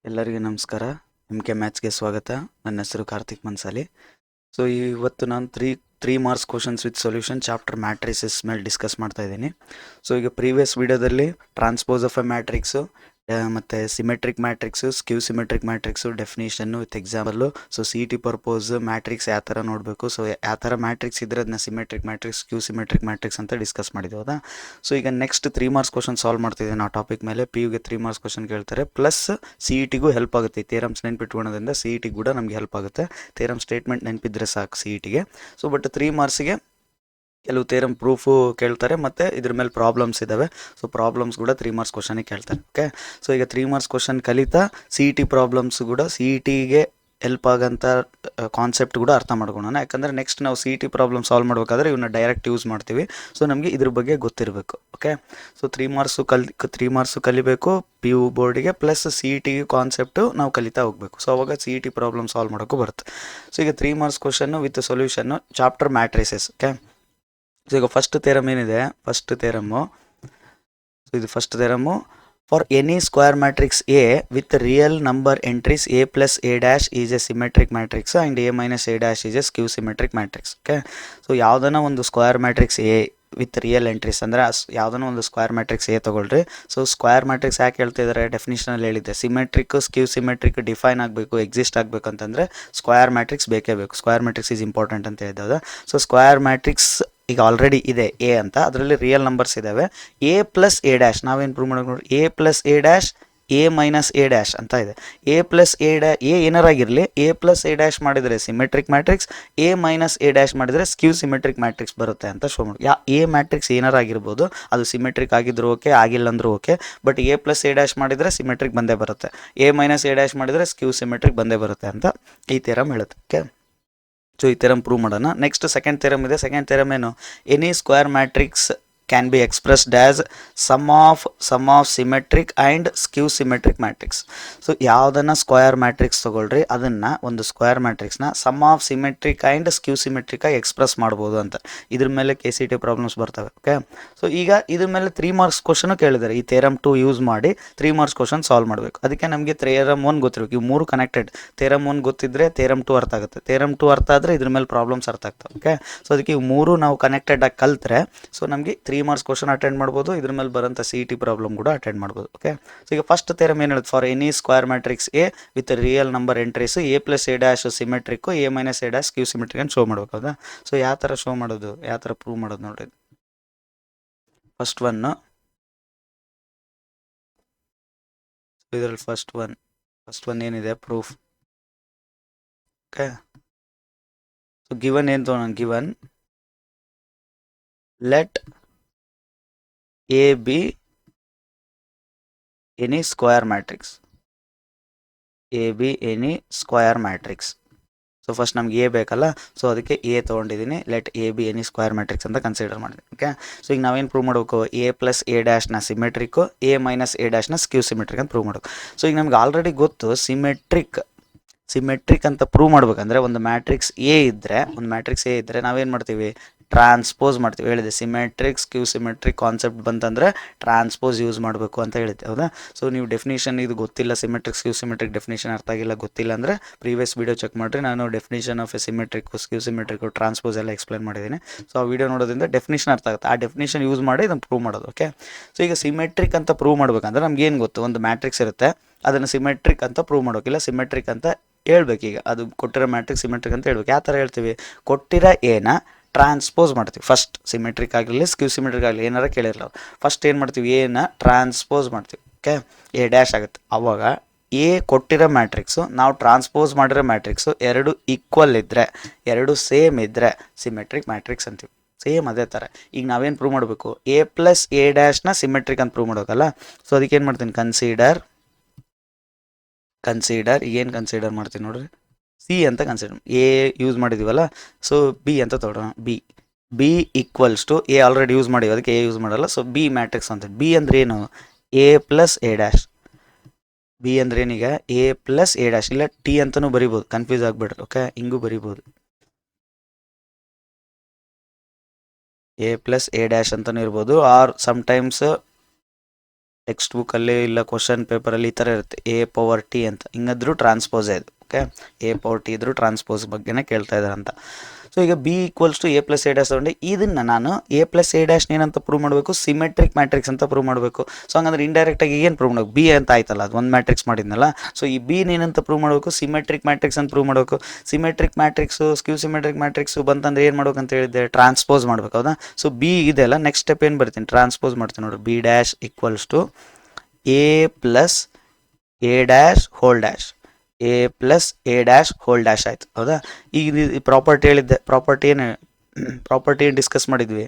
ಎಲ್ಲರಿಗೂ ನಮಸ್ಕಾರ. MK ಮ್ಯಾಥ್ಸ್ಗೆ ಸ್ವಾಗತ. ನನ್ನ ಹೆಸರು ಕಾರ್ತಿಕ್ ಮನ್ಸಾಲಿ. ಸೊ ಇವತ್ತು ನಾನು three marks questions with solution chapter matrices ಮೇಲೆ ಡಿಸ್ಕಸ್ ಮಾಡ್ತಾ ಇದ್ದೀನಿ. ಸೊ ಈಗ ಪ್ರೀವಿಯಸ್ ವಿಡಿಯೋದಲ್ಲಿ ಟ್ರಾನ್ಸ್ಪೋಸ್ ಆಫ್ ಎ ಮ್ಯಾಟ್ರಿಕ್ಸು ಮತ್ತು symmetric matrix, ಸ್ಕ್ಯೂ symmetric matrix, definition with example. So CET purpose matrix ಯಾವ ಥರ ನೋಡಬೇಕು, ಸೊ ಯಾವ ಥರ ಮ್ಯಾಟ್ರಿಕ್ಸ್ ಇದ್ದರೆ ಅದನ್ನ symmetric matrix, skew symmetric matrix ಅಂತ ಡಿಸ್ಕಸ್ ಮಾಡಿದ್ವಿ ಹೌದಾ. ಸೊ ಈಗ ನೆಕ್ಸ್ಟ್ 3 ಮಾರ್ಕ್ಸ್ ಕ್ವಶನ್ ಸಾಲ್ವ್ ಮಾಡ್ತಿದ್ದೀನಿ ಆ ಟಾಪಿಕ್ ಮೇಲೆ. PUಗೆ 3 ಮಾರ್ಕ್ಸ್ ಕ್ವಶನ್ ಕೇಳ್ತಾರೆ, ಪ್ಲಸ್ CETಗೂ ಹೆಲ್ಪ್ ಆಗುತ್ತೆ. ಥಿಯರಮ್ಸ್ ನೆನ್ಪಿಟ್ಕೊಳ್ಳೋದ್ರಿಂದ CET ಕೂಡ ನಮಗೆ ಹೆಲ್ಪ್ ಆಗುತ್ತೆ. ಥಿಯರಮ್ ಸ್ಟೇಟ್ಮೆಂಟ್ ನೆನಪಿದ್ರೆ ಸಾಕು CETಗೆ. ಸೊ ಬಟ್ 3 ಮಾರ್ಕ್ಸಿಗೆ ಕೆಲವು ಥಿಯರಮ್ ಪ್ರೂಫು ಕೇಳ್ತಾರೆ, ಮತ್ತು ಇದ್ರ ಮೇಲೆ ಪ್ರಾಬ್ಲಮ್ಸ್ ಇದ್ದಾವೆ. ಸೊ ಪ್ರಾಬ್ಲಮ್ಸ್ ಕೂಡ 3 ಮಾರ್ಕ್ಸ್ ಕ್ವಶನಿಗೆ ಕೇಳ್ತಾರೆ. ಓಕೆ, ಸೊ ಈಗ 3 ಮಾರ್ಕ್ಸ್ ಕ್ವಶನ್ ಕಲಿತಾ CET ಪ್ರಾಬ್ಲಮ್ಸ್ ಕೂಡ CETಗೆ ಹೆಲ್ಪ್ ಆಗೋಂಥ ಕಾನ್ಸೆಪ್ಟ್ ಕೂಡ ಅರ್ಥ ಮಾಡ್ಕೊಳ್ಳೋಣ. ಯಾಕಂದರೆ ನೆಕ್ಸ್ಟ್ ನಾವು CET ಪ್ರಾಬ್ಲಮ್ ಸಾಲ್ವ್ ಮಾಡಬೇಕಾದ್ರೆ ಇವನ್ನ ಡೈರೆಕ್ಟ್ ಯೂಸ್ ಮಾಡ್ತೀವಿ. ಸೊ ನಮಗೆ ಇದ್ರ ಬಗ್ಗೆ ಗೊತ್ತಿರಬೇಕು. ಓಕೆ, ಸೊ 3 ಮಾರ್ಕ್ಸು ಕಲಿಬೇಕು PU ಬೋರ್ಡಿಗೆ, ಪ್ಲಸ್ CETಗೆ ಕಾನ್ಸೆಪ್ಟು ನಾವು ಕಲಿತಾ ಹೋಗಬೇಕು. ಸೊ ಅವಾಗ CET ಪ್ರಾಬ್ಲಮ್ ಸಾಲ್ವ್ ಮಾಡೋಕ್ಕೂ ಬರುತ್ತೆ. ಸೊ ಈಗ 3 marks question with solution chapter matrices. Okay, so ಈಗ ಫಸ್ಟ್ ಥಿಯರಮ್ ಏನಿದೆ, first theorem for any square matrix A with real number entries A plus A' is a symmetric matrix and A minus A' is a skew symmetric matrix. Okay, so ಯಾವುದನ್ನ ಒಂದು square matrix A with real entries ಅಂದರೆ ಯಾವುದನ್ನ ಒಂದು square matrix A ತೊಗೊಳ್ರಿ. So square matrix ಯಾಕೆ ಹೇಳ್ತಿದ್ದಾರೆ, ಡೆಫಿನಿಷನಲ್ಲಿ ಹೇಳಿದ್ದೆ, ಸಿಮೆಟ್ರಿಕ್ ಸ್ಕ್ಯೂ ಸಿಮೆಟ್ರಿಕ್ ಡಿಫೈನ್ ಆಗಬೇಕು, ಎಕ್ಸಿಸ್ಟ್ ಆಗಬೇಕು ಅಂತಂದರೆ ಸ್ಕ್ವೇರ್ ಮ್ಯಾಟ್ರಿಕ್ಸ್ ಬೇಕೇ ಬೇಕು. ಸ್ಕ್ವೇರ್ ಮ್ಯಾಟ್ರಿಕ್ಸ್ ಈಸ್ ಇಂಪಾರ್ಟೆಂಟ್ ಅಂತ ಹೇಳಿದಾಗ, ಸೊ ಸ್ಕ್ವೇರ್ ಮ್ಯಾಟ್ರಿಕ್ಸ್ ಈಗ ಆಲ್ರೆಡಿ ಇದೆ A ಅಂತ, ಅದರಲ್ಲಿ ರಿಯಲ್ ನಂಬರ್ಸ್ ಇದ್ದಾವೆ. A plus A', ನಾವೇನು ಪ್ರೂವ್ ಮಾಡೋಕೆ ನೋಡಿ, A plus A', A minus A' ಅಂತ ಇದೆ. A plus A' ಏನಾರಾಗಿರಲಿ, A plus A' ಮಾಡಿದರೆ symmetric matrix, A minus A' ಮಾಡಿದರೆ ಸ್ಕ್ಯೂ ಸಿಮೆಟ್ರಿಕ್ ಮ್ಯಾಟ್ರಿಕ್ಸ್ ಬರುತ್ತೆ ಅಂತ ಶೋ ಮಾಡಿ. A ಮ್ಯಾಟ್ರಿಕ್ಸ್ ಏನಾರಾಗಿರ್ಬೋದು, ಅದು ಸಿಮೆಟ್ರಿಕ್ ಆಗಿದ್ರು ಓಕೆ, ಆಗಿಲ್ಲ ಅಂದರೂ okay, but A plus A' ಮಾಡಿದರೆ ಸಿಮೆಟ್ರಿಕ್ ಬಂದೇ ಬರುತ್ತೆ, A minus A' ಮಾಡಿದರೆ ಸ್ಕ್ಯೂ ಸಿಮೆಟ್ರಿಕ್ ಬಂದೇ ಬರುತ್ತೆ ಅಂತ ಈ ಥಿಯರಮ್ ಹೇಳುತ್ತೆ. ಓಕೆ, ಸೊ ಈ ಥಿಯರಮ್ ಪ್ರೂವ್ ಮಾಡೋಣ. ನೆಕ್ಸ್ಟ್ ಸೆಕೆಂಡ್ ಥಿಯರಮ್ ಇದೆ. ಸೆಕೆಂಡ್ ಥಿಯರಮ್ ಏನು, any square matrix can be expressed as sum of symmetric and skew symmetric matrix. So ಯಾವುದನ್ನು ಸ್ಕ್ವೇರ್ ಮ್ಯಾಟ್ರಿಕ್ಸ್ ತೊಗೊಳ್ರಿ, ಅದನ್ನು ಒಂದು ಸ್ಕ್ವೇರ್ ಮ್ಯಾಟ್ರಿಕ್ಸ್ನ sum of symmetric and skew ಸಿಮೆಟ್ರಿಕಾಗಿ ಎಕ್ಸ್ಪ್ರೆಸ್ ಮಾಡ್ಬೋದು ಅಂತ. ಇದ್ರ ಮೇಲೆ KCET ಪ್ರಾಬ್ಲಮ್ಸ್ ಬರ್ತವೆ. ಓಕೆ, ಸೊ ಈಗ ಇದ್ರ ಮೇಲೆ 3 ಮಾರ್ಕ್ಸ್ ಕ್ವಶನು ಕೇಳಿದ್ದಾರೆ. ಈ ಥಿಯರಮ್ 2 ಯೂಸ್ ಮಾಡಿ 3 ಮಾರ್ಕ್ಸ್ ಕ್ವಶನ್ ಸಾಲ್ವ್ ಮಾಡಬೇಕು. ಅದಕ್ಕೆ ನಮಗೆ ಥಿಯರಮ್ 1 ಗೊತ್ತಿರಬೇಕು. ಇವು 3 ಕನೆಕ್ಟೆಡ್. ಥಿಯರಮ್ 1 ಗೊತ್ತಿದ್ದರೆ ಥಿಯರಮ್ 2 ಅರ್ಥ ಆಗುತ್ತೆ, ಥಿಯರಮ್ 2 ಅರ್ಥ ಆದರೆ ಇದ್ರ ಮೇಲೆ ಪ್ರಾಬ್ಲಮ್ಸ್ ಅರ್ಥ ಆಗ್ತವೆ. ಓಕೆ, ಸೊ ಅದಕ್ಕೆ ಇವು 3 ನಾವು ಕನೆಕ್ಟೆಡ್ ಆಗಿ ಕಲ್ತ್ರೆ ಸೊ ನಮಗೆ 3 ಮಾರ್ಕ್ಸ್ ಕ್ವಶನ್ ಅಟೆಂಡ್ ಮಾಡ್ಬೋದು, ಇದ್ರ ಮೇಲೆ ಬರೋಂಥ CET ಪ್ರಾಬ್ಲಮ್ ಕೂಡ ಅಟೆಂಡ್ ಮಾಡ್ಬೋದು. ಓಕೆ, ಸೊ ಈಗ ಫಸ್ಟ್ ಥಿಯರಮ್ ಏನು ಹೇಳುತ್ತೆ, for any square matrix A with real number entries A plus A' ಸಿಮೆಟ್ರಿಕ್ಕು, A minus A' ಸ್ಕ್ಯೂ symmetric ಅಂತ ಶೋ ಮಾಡ್ಬೇಕು ಹೌದಾ. ಸೊ ಯಾವ ಥರ ಶೋ ಮಾಡೋದು, ಯಾವ ಥರ ಪ್ರೂವ್ ಮಾಡೋದು ನೋಡ್ರಿ. ಫಸ್ಟ್ ಇದರಲ್ಲಿ ಫಸ್ಟ್ ಒನ್ ಏನಿದೆ ಪ್ರೂಫ್. ಓಕೆ, ಸೊ ಗಿವನ್ ಏನು ತೊಗೊಳೋಣ, given let A be any square matrix, A be any square matrix. So first ನಮ್ಗೆ A ಬೇಕಲ್ಲ, ಸೊ ಅದಕ್ಕೆ A ತೊಗೊಂಡಿದ್ದೀನಿ. Let A be any square matrix ಅಂತ ಕನ್ಸಿಡರ್ ಮಾಡಿದೆ. ಓಕೆ, ಸೊ ಈಗ ನಾವೇನು ಪ್ರೂವ್ ಮಾಡಬೇಕು, A plus A' ಸಿಮೆಟ್ರಿಕ್ಕು, A minus A' ಸ್ಕ್ಯೂ symmetric ಅಂತ ಪ್ರೂವ್ ಮಾಡಬೇಕು. ಸೊ ಈಗ ನಮ್ಗೆ ಆಲ್ರೆಡಿ ಗೊತ್ತು ಸಿಮೆಟ್ರಿಕ್ ಅಂತ ಪ್ರೂವ್ ಮಾಡ್ಬೇಕಂದ್ರೆ ಒಂದು ಮ್ಯಾಟ್ರಿಕ್ಸ್ A ಇದ್ದರೆ ನಾವೇನು ಮಾಡ್ತೀವಿ, ಟ್ರಾನ್ಸ್ಪೋಸ್ ಮಾಡ್ತೀವಿ. ಹೇಳಿದೆ ಸಿಮೆಟ್ರಿಕ್ ಸ್ಕ್ಯೂ ಸಿಮೆಟ್ರಿಕ್ ಕಾನ್ಸೆಪ್ಟ್ ಬಂತಂದರೆ ಟ್ರಾನ್ಸ್ಪೋಸ್ ಯೂಸ್ ಮಾಡಬೇಕು ಅಂತ ಹೇಳಿದ್ದೆ ಹೌದಾ. ಸೊ ನೀವು ಡೆಫಿನೇಷನ್ ಇದು ಗೊತ್ತಿಲ್ಲ, ಸಿಮೆಟ್ರಿಕ್ ಸ್ಕ್ಯೂ ಸಿಮೆಟ್ರಿಕ್ ಡೆಫಿನೇಷನ್ ಅರ್ಥ ಆಗಿಲ್ಲ, ಗೊತ್ತಿಲ್ಲ ಅಂದರೆ ಪ್ರೀವಿಯಸ್ ವೀಡಿಯೋ ಚೆಕ್ ಮಾಡಿರಿ. ನಾನು definition of A symmetric skew symmetric transpose ಎಲ್ಲ ಎಕ್ಸ್ಪ್ಲೇನ್ ಮಾಡಿದ್ದೀನಿ. ಸೊ ಆ ವಿಡಿಯೋ ನೋಡೋದ್ರಿಂದ ಡೆಫಿನೇಷನ್ ಅರ್ಥ ಆಗುತ್ತೆ. ಆ ಡೆಫಿನೇಷನ್ ಯೂಸ್ ಮಾಡಿ ಇದನ್ನು ಪ್ರೂವ್ ಮಾಡೋದು. ಓಕೆ, ಸೊ ಈಗ ಸಿಮೆಟ್ರಿಕ್ ಅಂತ ಪ್ರೂವ್ ಮಾಡ್ಬೇಕಂದ್ರೆ ನಮ್ಗೆ ಏನು ಗೊತ್ತು, ಒಂದು ಮ್ಯಾಟ್ರಿಕ್ಸ್ ಇರುತ್ತೆ, ಅದನ್ನು ಸಿಮೆಟ್ರಿಕ್ ಅಂತ ಪ್ರೂವ್ ಮಾಡೋಕ್ಕಿಲ್ಲ, ಸಿಮೆಟ್ರಿಕ್ ಅಂತ ಹೇಳ್ಬೇಕು. ಈಗ ಅದು ಕೊಟ್ಟಿರೋ ಮ್ಯಾಟ್ರಿಕ್ಸ್ ಸಿಮೆಟ್ರಿಕ್ ಅಂತ ಹೇಳ್ಬೇಕು. ಯಾವ ಥರ ಹೇಳ್ತೀವಿ, ಕೊಟ್ಟಿರೋ ಏನ ಟ್ರಾನ್ಸ್ಪೋಸ್ ಮಾಡ್ತೀವಿ. ಫಸ್ಟ್ ಸಿಮೆಟ್ರಿಕ್ ಆಗಲಿ ಸ್ಕ್ಯೂ ಸಿಮೆಟ್ರಿಕ್ ಆಗಲಿ ಏನಾರ ಕೇಳಿರಲ್ಲ, ಫಸ್ಟ್ ಏನು ಮಾಡ್ತೀವಿ, ಏನ ಟ್ರಾನ್ಸ್ಪೋಸ್ ಮಾಡ್ತೀವಿ. ಓಕೆ, A' ಆಗುತ್ತೆ. ಅವಾಗ A ಕೊಟ್ಟಿರೋ ಮ್ಯಾಟ್ರಿಕ್ಸು, ನಾವು ಟ್ರಾನ್ಸ್ಪೋಸ್ ಮಾಡಿರೋ ಮ್ಯಾಟ್ರಿಕ್ಸು ಎರಡು ಈಕ್ವಲ್ ಇದ್ದರೆ, ಎರಡು ಸೇಮ್ ಇದ್ದರೆ ಸಿಮೆಟ್ರಿಕ್ ಮ್ಯಾಟ್ರಿಕ್ಸ್ ಅಂತೀವಿ. ಸೇಮ್ ಅದೇ ಥರ ಈಗ ನಾವೇನು ಪ್ರೂವ್ ಮಾಡಬೇಕು, A plus A' ಸಿಮೆಟ್ರಿಕ್ ಅಂತ ಪ್ರೂವ್ ಮಾಡೋಕ್ಕಲ್ಲ. ಸೊ ಅದಕ್ಕೆ ಏನು ಮಾಡ್ತೀನಿ, ಕನ್ಸಿಡರ್ ಏನು ಕನ್ಸಿಡರ್ ಮಾಡ್ತೀನಿ ನೋಡ್ರಿ, C ಅಂತ ಕನ್ಸಿಡರ್. A ಯೂಸ್ ಮಾಡಿದ್ದೀವಲ್ಲ, ಸೊ B ಅಂತ ತೊಗೊಳೋಣ. B equals to A already use ಮಾಡಿವಿ, ಅದಕ್ಕೆ A ಯೂಸ್ ಮಾಡಲ್ಲ. ಸೊ B ಮ್ಯಾಟ್ರಿಕ್ಸ್ ಅಂತ. B ಅಂದ್ರೆ ಏನು, A plus A'. B ಅಂದ್ರೆ ಏನೀಗ A plus A', ಇಲ್ಲ T ಅಂತಲೂ ಬರಿಬೋದು, ಕನ್ಫ್ಯೂಸ್ ಆಗಿಬಿಡ್ರಿ. ಓಕೆ, ಹಿಂಗೂ ಬರಿಬೋದು, A plus A' ಅಂತಲೂ ಇರ್ಬೋದು, ಆರ್ ಸಮ್ಟೈಮ್ಸ್ ಟೆಕ್ಸ್ಟ್ ಬುಕ್ಕಲ್ಲಿ ಇಲ್ಲ ಕ್ವಶನ್ ಪೇಪರಲ್ಲಿ ಈ ಥರ ಇರುತ್ತೆ A⁻T ಅಂತ, ಹಿಂಗಾದ್ರೂ ಟ್ರಾನ್ಸ್ಪೋಸೇ ಇದು. ಓಕೆ, A⁻T ಇದ್ರೂ ಟ್ರಾನ್ಸ್ಪೋಸ್ ಬಗ್ಗೆನೇ ಕೇಳ್ತಾ ಇದ್ದಾರೆ ಅಂತ. ಸೊ ಈಗ B = A+A' ತಗೊಂಡು ಇದನ್ನು ನಾನು A+A' ಏನಂತ ಪ್ರೂವ್ ಮಾಡಬೇಕು, ಸಿಮೆಟ್ರಿಕ್ ಮ್ಯಾಟ್ರಿಕ್ಸ್ ಅಂತ ಪ್ರೂವ್ ಮಾಡಬೇಕು. ಸೊ ಹಂಗಂದ್ರೆ ಇಂಡೈರೆಕ್ಟಾಗಿ ಏನು ಪ್ರೂವ್ ಮಾಡಬೇಕು, B ಅಂತ ಆಯ್ತಲ್ಲ, ಅದು ಒಂದು ಮ್ಯಾಟ್ರಿಕ್ಸ್ ಮಾಡಿದ್ನಲ್ಲ. ಸೊ ಈ B ಏನಂತ ಪ್ರೂವ್ ಮಾಡಬೇಕು, ಸಿಮೆಟ್ರಿಕ್ ಮ್ಯಾಟ್ರಿಕ್ಸ್ ಅಂತ ಪ್ರೂವ್ ಮಾಡಬೇಕು. ಸಿಮೆಟ್ರಿಕ್ ಮ್ಯಾಟ್ರಿಕ್ಸು ಸ್ಕ್ಯೂ ಸಿಮೆಟ್ರಿಕ್ ಮ್ಯಾಟ್ರಿಕ್ಸು ಬಂತಂದ್ರೆ ಏನು ಮಾಡ್ಬೇಕು ಅಂತ ಹೇಳಿದ್ದೆ, ಟ್ರಾನ್ಸ್ಪೋಸ್ ಮಾಡಬೇಕು. ಹೌದಾ? ಸೊ B ಇದೆಲ್ಲ, ನೆಕ್ಸ್ಟ್ ಸ್ಟೆಪ್ ಏನು ಬರ್ತೀನಿ, ಟ್ರಾನ್ಸ್ಪೋಸ್ ಮಾಡ್ತೀನಿ ನೋಡ್ರಿ. B' = A+A'(A+A') ಆಯ್ತು. ಹೌದಾ? ಈಗ ಈ ಪ್ರಾಪರ್ಟಿ ಹೇಳಿದ್ದೆ, ಪ್ರಾಪರ್ಟಿ ಏನು ಡಿಸ್ಕಸ್ ಮಾಡಿದ್ವಿ,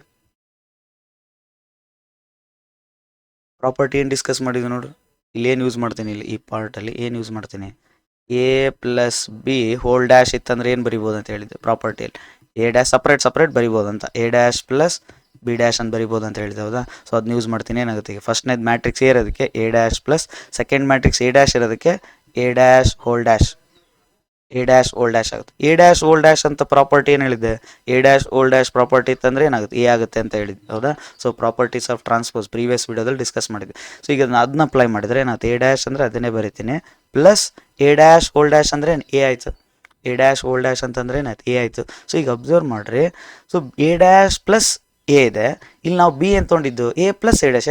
ನೋಡ್ರಿ. ಇಲ್ಲಿ ಏನು ಯೂಸ್ ಮಾಡ್ತೀನಿ, ಇಲ್ಲಿ ಈ ಪಾರ್ಟಲ್ಲಿ ಏನು ಯೂಸ್ ಮಾಡ್ತೀನಿ, A+B' ಇತ್ತಂದ್ರೆ ಏನು ಬರಿಬೋದು ಅಂತ ಹೇಳಿದ್ದೆ ಪ್ರಾಪರ್ಟಿಯಲ್ಲಿ, A' ಸಪ್ರೇಟ್ ಬರಿಬೋದು ಅಂತ, A'+B' ಅಂತ ಬರಿಬೋದು ಅಂತ ಹೇಳಿದೆ. ಹೌದಾ? ಸೊ ಅದನ್ನ ಯೂಸ್ ಮಾಡ್ತೀನಿ. ಏನಾಗುತ್ತೆ, ಈಗ ಫಸ್ಟ್ನೇದು ಮ್ಯಾಟ್ರಿಕ್ಸ್ ಇರೋದಕ್ಕೆ A' ಸೆಕೆಂಡ್ ಮ್ಯಾಟ್ರಿಕ್ಸ್ A' ಇರೋದಕ್ಕೆ A'(A') ಆಗುತ್ತೆ. A'(A') ಅಂತ ಪ್ರಾಪರ್ಟಿ ಏನು ಹೇಳಿದ್ದೆ, A'(A') ಪ್ರಾಪರ್ಟಿ ಇತ್ತಂದ್ರೆ ಏನಾಗುತ್ತೆ, A ಆಗುತ್ತೆ ಅಂತ ಹೇಳಿದ್ದೆ. ಹೌದಾ? So properties of transpose previous ವಿಡಿಯೋದಲ್ಲಿ ಡಿಸ್ಕಸ್ ಮಾಡಿದ್ವಿ. ಸೊ ಈಗ ಅದನ್ನ ಅಪ್ಲೈ ಮಾಡಿದ್ರೆ ಏನಾಗುತ್ತೆ, A' ಅಂದರೆ ಅದನ್ನೇ ಬರಿತೀನಿ, ಪ್ಲಸ್ A'(A') ಅಂದರೆ A ಆಯಿತು. A'(A') ಅಂತಂದ್ರೆ ಏನಾಯ್ತು, A ಆಯಿತು. ಸೊ ಈಗ ಅಬ್ಸರ್ವ್ ಮಾಡಿರಿ, ಸೊ A' ಪ್ಲಸ್ A ಇದೆ, ಇಲ್ಲಿ ನಾವು B ಅಂತ ತೊಗೊಂಡಿದ್ದು A+A'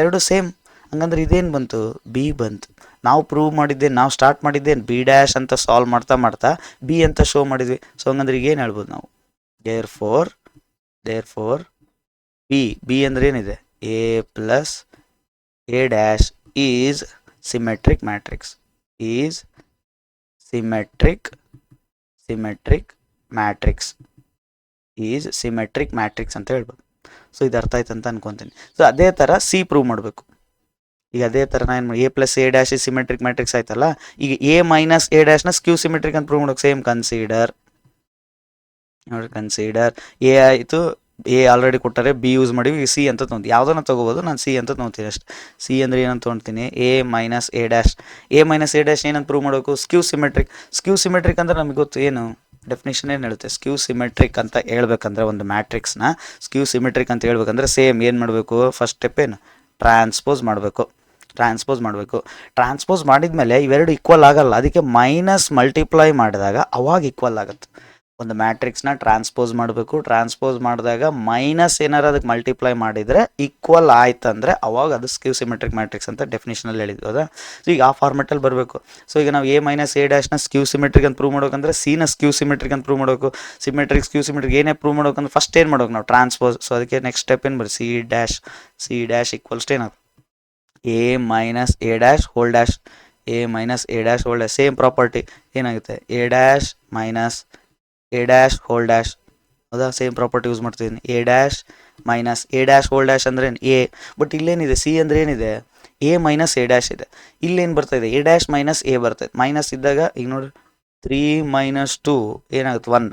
ಎರಡು ಸೇಮ್. ಹಂಗಂದ್ರೆ ಇದೇನು ಬಂತು, B ಬಂತು. ನಾವು ಪ್ರೂವ್ ಮಾಡಿದ್ದೇನೆ, ನಾವು ಸ್ಟಾರ್ಟ್ ಮಾಡಿದ್ದೇನೆ B' ಅಂತ ಸಾಲ್ವ್ ಮಾಡ್ತಾ B ಅಂತ ಶೋ ಮಾಡಿದ್ವಿ. ಸೊ ಹಂಗಂದ್ರೆ ಈಗ ಏನು ಹೇಳ್ಬೋದು ನಾವು, ದೇರ್ ಫೋರ್ B ಅಂದ್ರೆ ಏನಿದೆ, A+A' is symmetric matrix, symmetric matrix ಅಂತ ಹೇಳ್ಬೋದು. ಸೊ ಇದು ಅರ್ಥ ಆಯ್ತು ಅಂತ ಅನ್ಕೊತೀನಿ. ಸೊ ಅದೇ ಥರ C ಪ್ರೂವ್ ಮಾಡಬೇಕು. ಈಗ ಅದೇ ಥರ ನಾನು ಏನು ಮಾಡಿ, A+A' ಸಿಮೆಟ್ರಿಕ್ ಮ್ಯಾಟ್ರಿಕ್ಸ್ ಆಯ್ತಲ್ಲ, ಈಗ A-A' ಸ್ಕ್ಯೂ ಸಿಮೆಟ್ರಿಕ್ ಅಂತ ಪ್ರೂವ್ ಮಾಡೋಕೆ ಸೇಮ್ ಕನ್ಸಿಡರ್ A ಆಯಿತು, A ಆಲ್ರೆಡಿ ಕೊಟ್ಟರೆ, B ಯೂಸ್ ಮಾಡಿವಿ, C ಅಂತ ತೊಗೊಂಡು ಯಾವುದನ್ನ ತೊಗೋಬೋದು, ನಾನು C ಅಂತ ತೊಗೊತೀನಿ ಅಷ್ಟೆ. C ಅಂದರೆ ಏನಂತ ತೊಗೊಳ್ತೀನಿ, A-A' ಏನಂತ ಪ್ರೂವ್ ಮಾಡಬೇಕು, ಸ್ಕ್ಯೂ ಸಿಮೆಟ್ರಿಕ್ ಅಂದ್ರೆ ನಮಗೆ ಗೊತ್ತು, ಏನು ಡೆಫಿನೇಷನ್ ಏನು ಹೇಳುತ್ತೆ, ಸ್ಕ್ಯೂ ಸಿಮೆಟ್ರಿಕ್ ಅಂತ ಹೇಳ್ಬೇಕಂದ್ರೆ ಒಂದು ಮ್ಯಾಟ್ರಿಕ್ಸ್ನ ಸ್ಕ್ಯೂ ಸಿಮೆಟ್ರಿಕ್ ಅಂತ ಹೇಳ್ಬೇಕಂದ್ರೆ ಸೇಮ್ ಏನು ಮಾಡಬೇಕು, ಫಸ್ಟ್ ಸ್ಟೆಪ್ ಏನು, ಟ್ರಾನ್ಸ್ಪೋಸ್ ಮಾಡಬೇಕು. ಟ್ರಾನ್ಸ್ಪೋಸ್ ಮಾಡಿದ್ಮೇಲೆ ಇವೆರಡು ಈಕ್ವಲ್ ಆಗಲ್ಲ, ಅದಕ್ಕೆ ಮೈನಸ್ ಮಲ್ಟಿಪ್ಲೈ ಮಾಡಿದಾಗ ಅವಾಗ ಈಕ್ವಲ್ ಆಗುತ್ತೆ. ಒಂದು ಮ್ಯಾಟ್ರಿಕ್ಸ್ನ ಟ್ರಾನ್ಸ್ಪೋಸ್ ಮಾಡಿದಾಗ ಮೈನಸ್ ಏನಾರು ಅದಕ್ಕೆ ಮಲ್ಟಿಪ್ಲೈ ಮಾಡಿದರೆ ಈಕ್ವಲ್ ಆಯ್ತಂದ್ರೆ ಅವಾಗ ಅದು ಸ್ಕ್ಯೂ ಸಿಮೆಟ್ರಿಕ್ ಮ್ಯಾಟ್ರಿಕ್ಸ್ ಅಂತ ಡೆಫಿನೇಷನಲ್ಲಿ ಹೇಳಿದ್ವಿ. ಹೌದಾ? ಸೊ ಈಗ ಆ ಫಾರ್ಮೆಟಲ್ಲಿ ಬರಬೇಕು. ಸೊ ಈಗ ನಾವು A-A' ಸ್ಕ್ಯೂ ಸಿಮೆಟ್ರಿಕ್ ಅಂತ ಪ್ರೂವ್ ಮಾಡ್ಬೇಕಂದ್ರೆ C ಸ್ಕ್ಯೂ ಸಿಮೆಟ್ರಿಕ್ ಅಂತ ಪ್ರೂವ್ ಮಾಡಬೇಕು. ಸ್ಕ್ಯೂ ಸಿಮೆಟ್ರಿಕ್ ಏನೇ ಪ್ರೂವ್ ಮಾಡ್ಬೇಕಂದ್ರೆ ಫಸ್ಟ್ ಏನು ಮಾಡ್ಬೇಕು ನಾವು, ಟ್ರಾನ್ಸ್ಪೋಸ್. ಸೊ ಅದಕ್ಕೆ ನೆಕ್ಸ್ಟ್ ಸ್ಟೆಪ್ ಏನು ಬರುತ್ತೆ, C' ಏನಾಗುತ್ತೆ, A-A' ಸೇಮ್ ಪ್ರಾಪರ್ಟಿ ಏನಾಗುತ್ತೆ, A'(A') ಹೌದಾ? ಸೇಮ್ ಪ್ರಾಪರ್ಟಿ ಯೂಸ್ ಮಾಡ್ತಿದ್ದೀನಿ, A' ಅಂದ್ರೆ A. ಬಟ್ ಇಲ್ಲೇನಿದೆ, C ಅಂದ್ರೆ ಏನಿದೆ, A-A' ಇದೆ. ಇಲ್ಲೇನು ಬರ್ತಾ ಇದೆ, A' - A ಬರ್ತದೆ. ಮೈನಸ್ ಇದ್ದಾಗ ಈಗ ನೋಡಿ, 3 - 2 ಏನಾಗುತ್ತೆ, 1,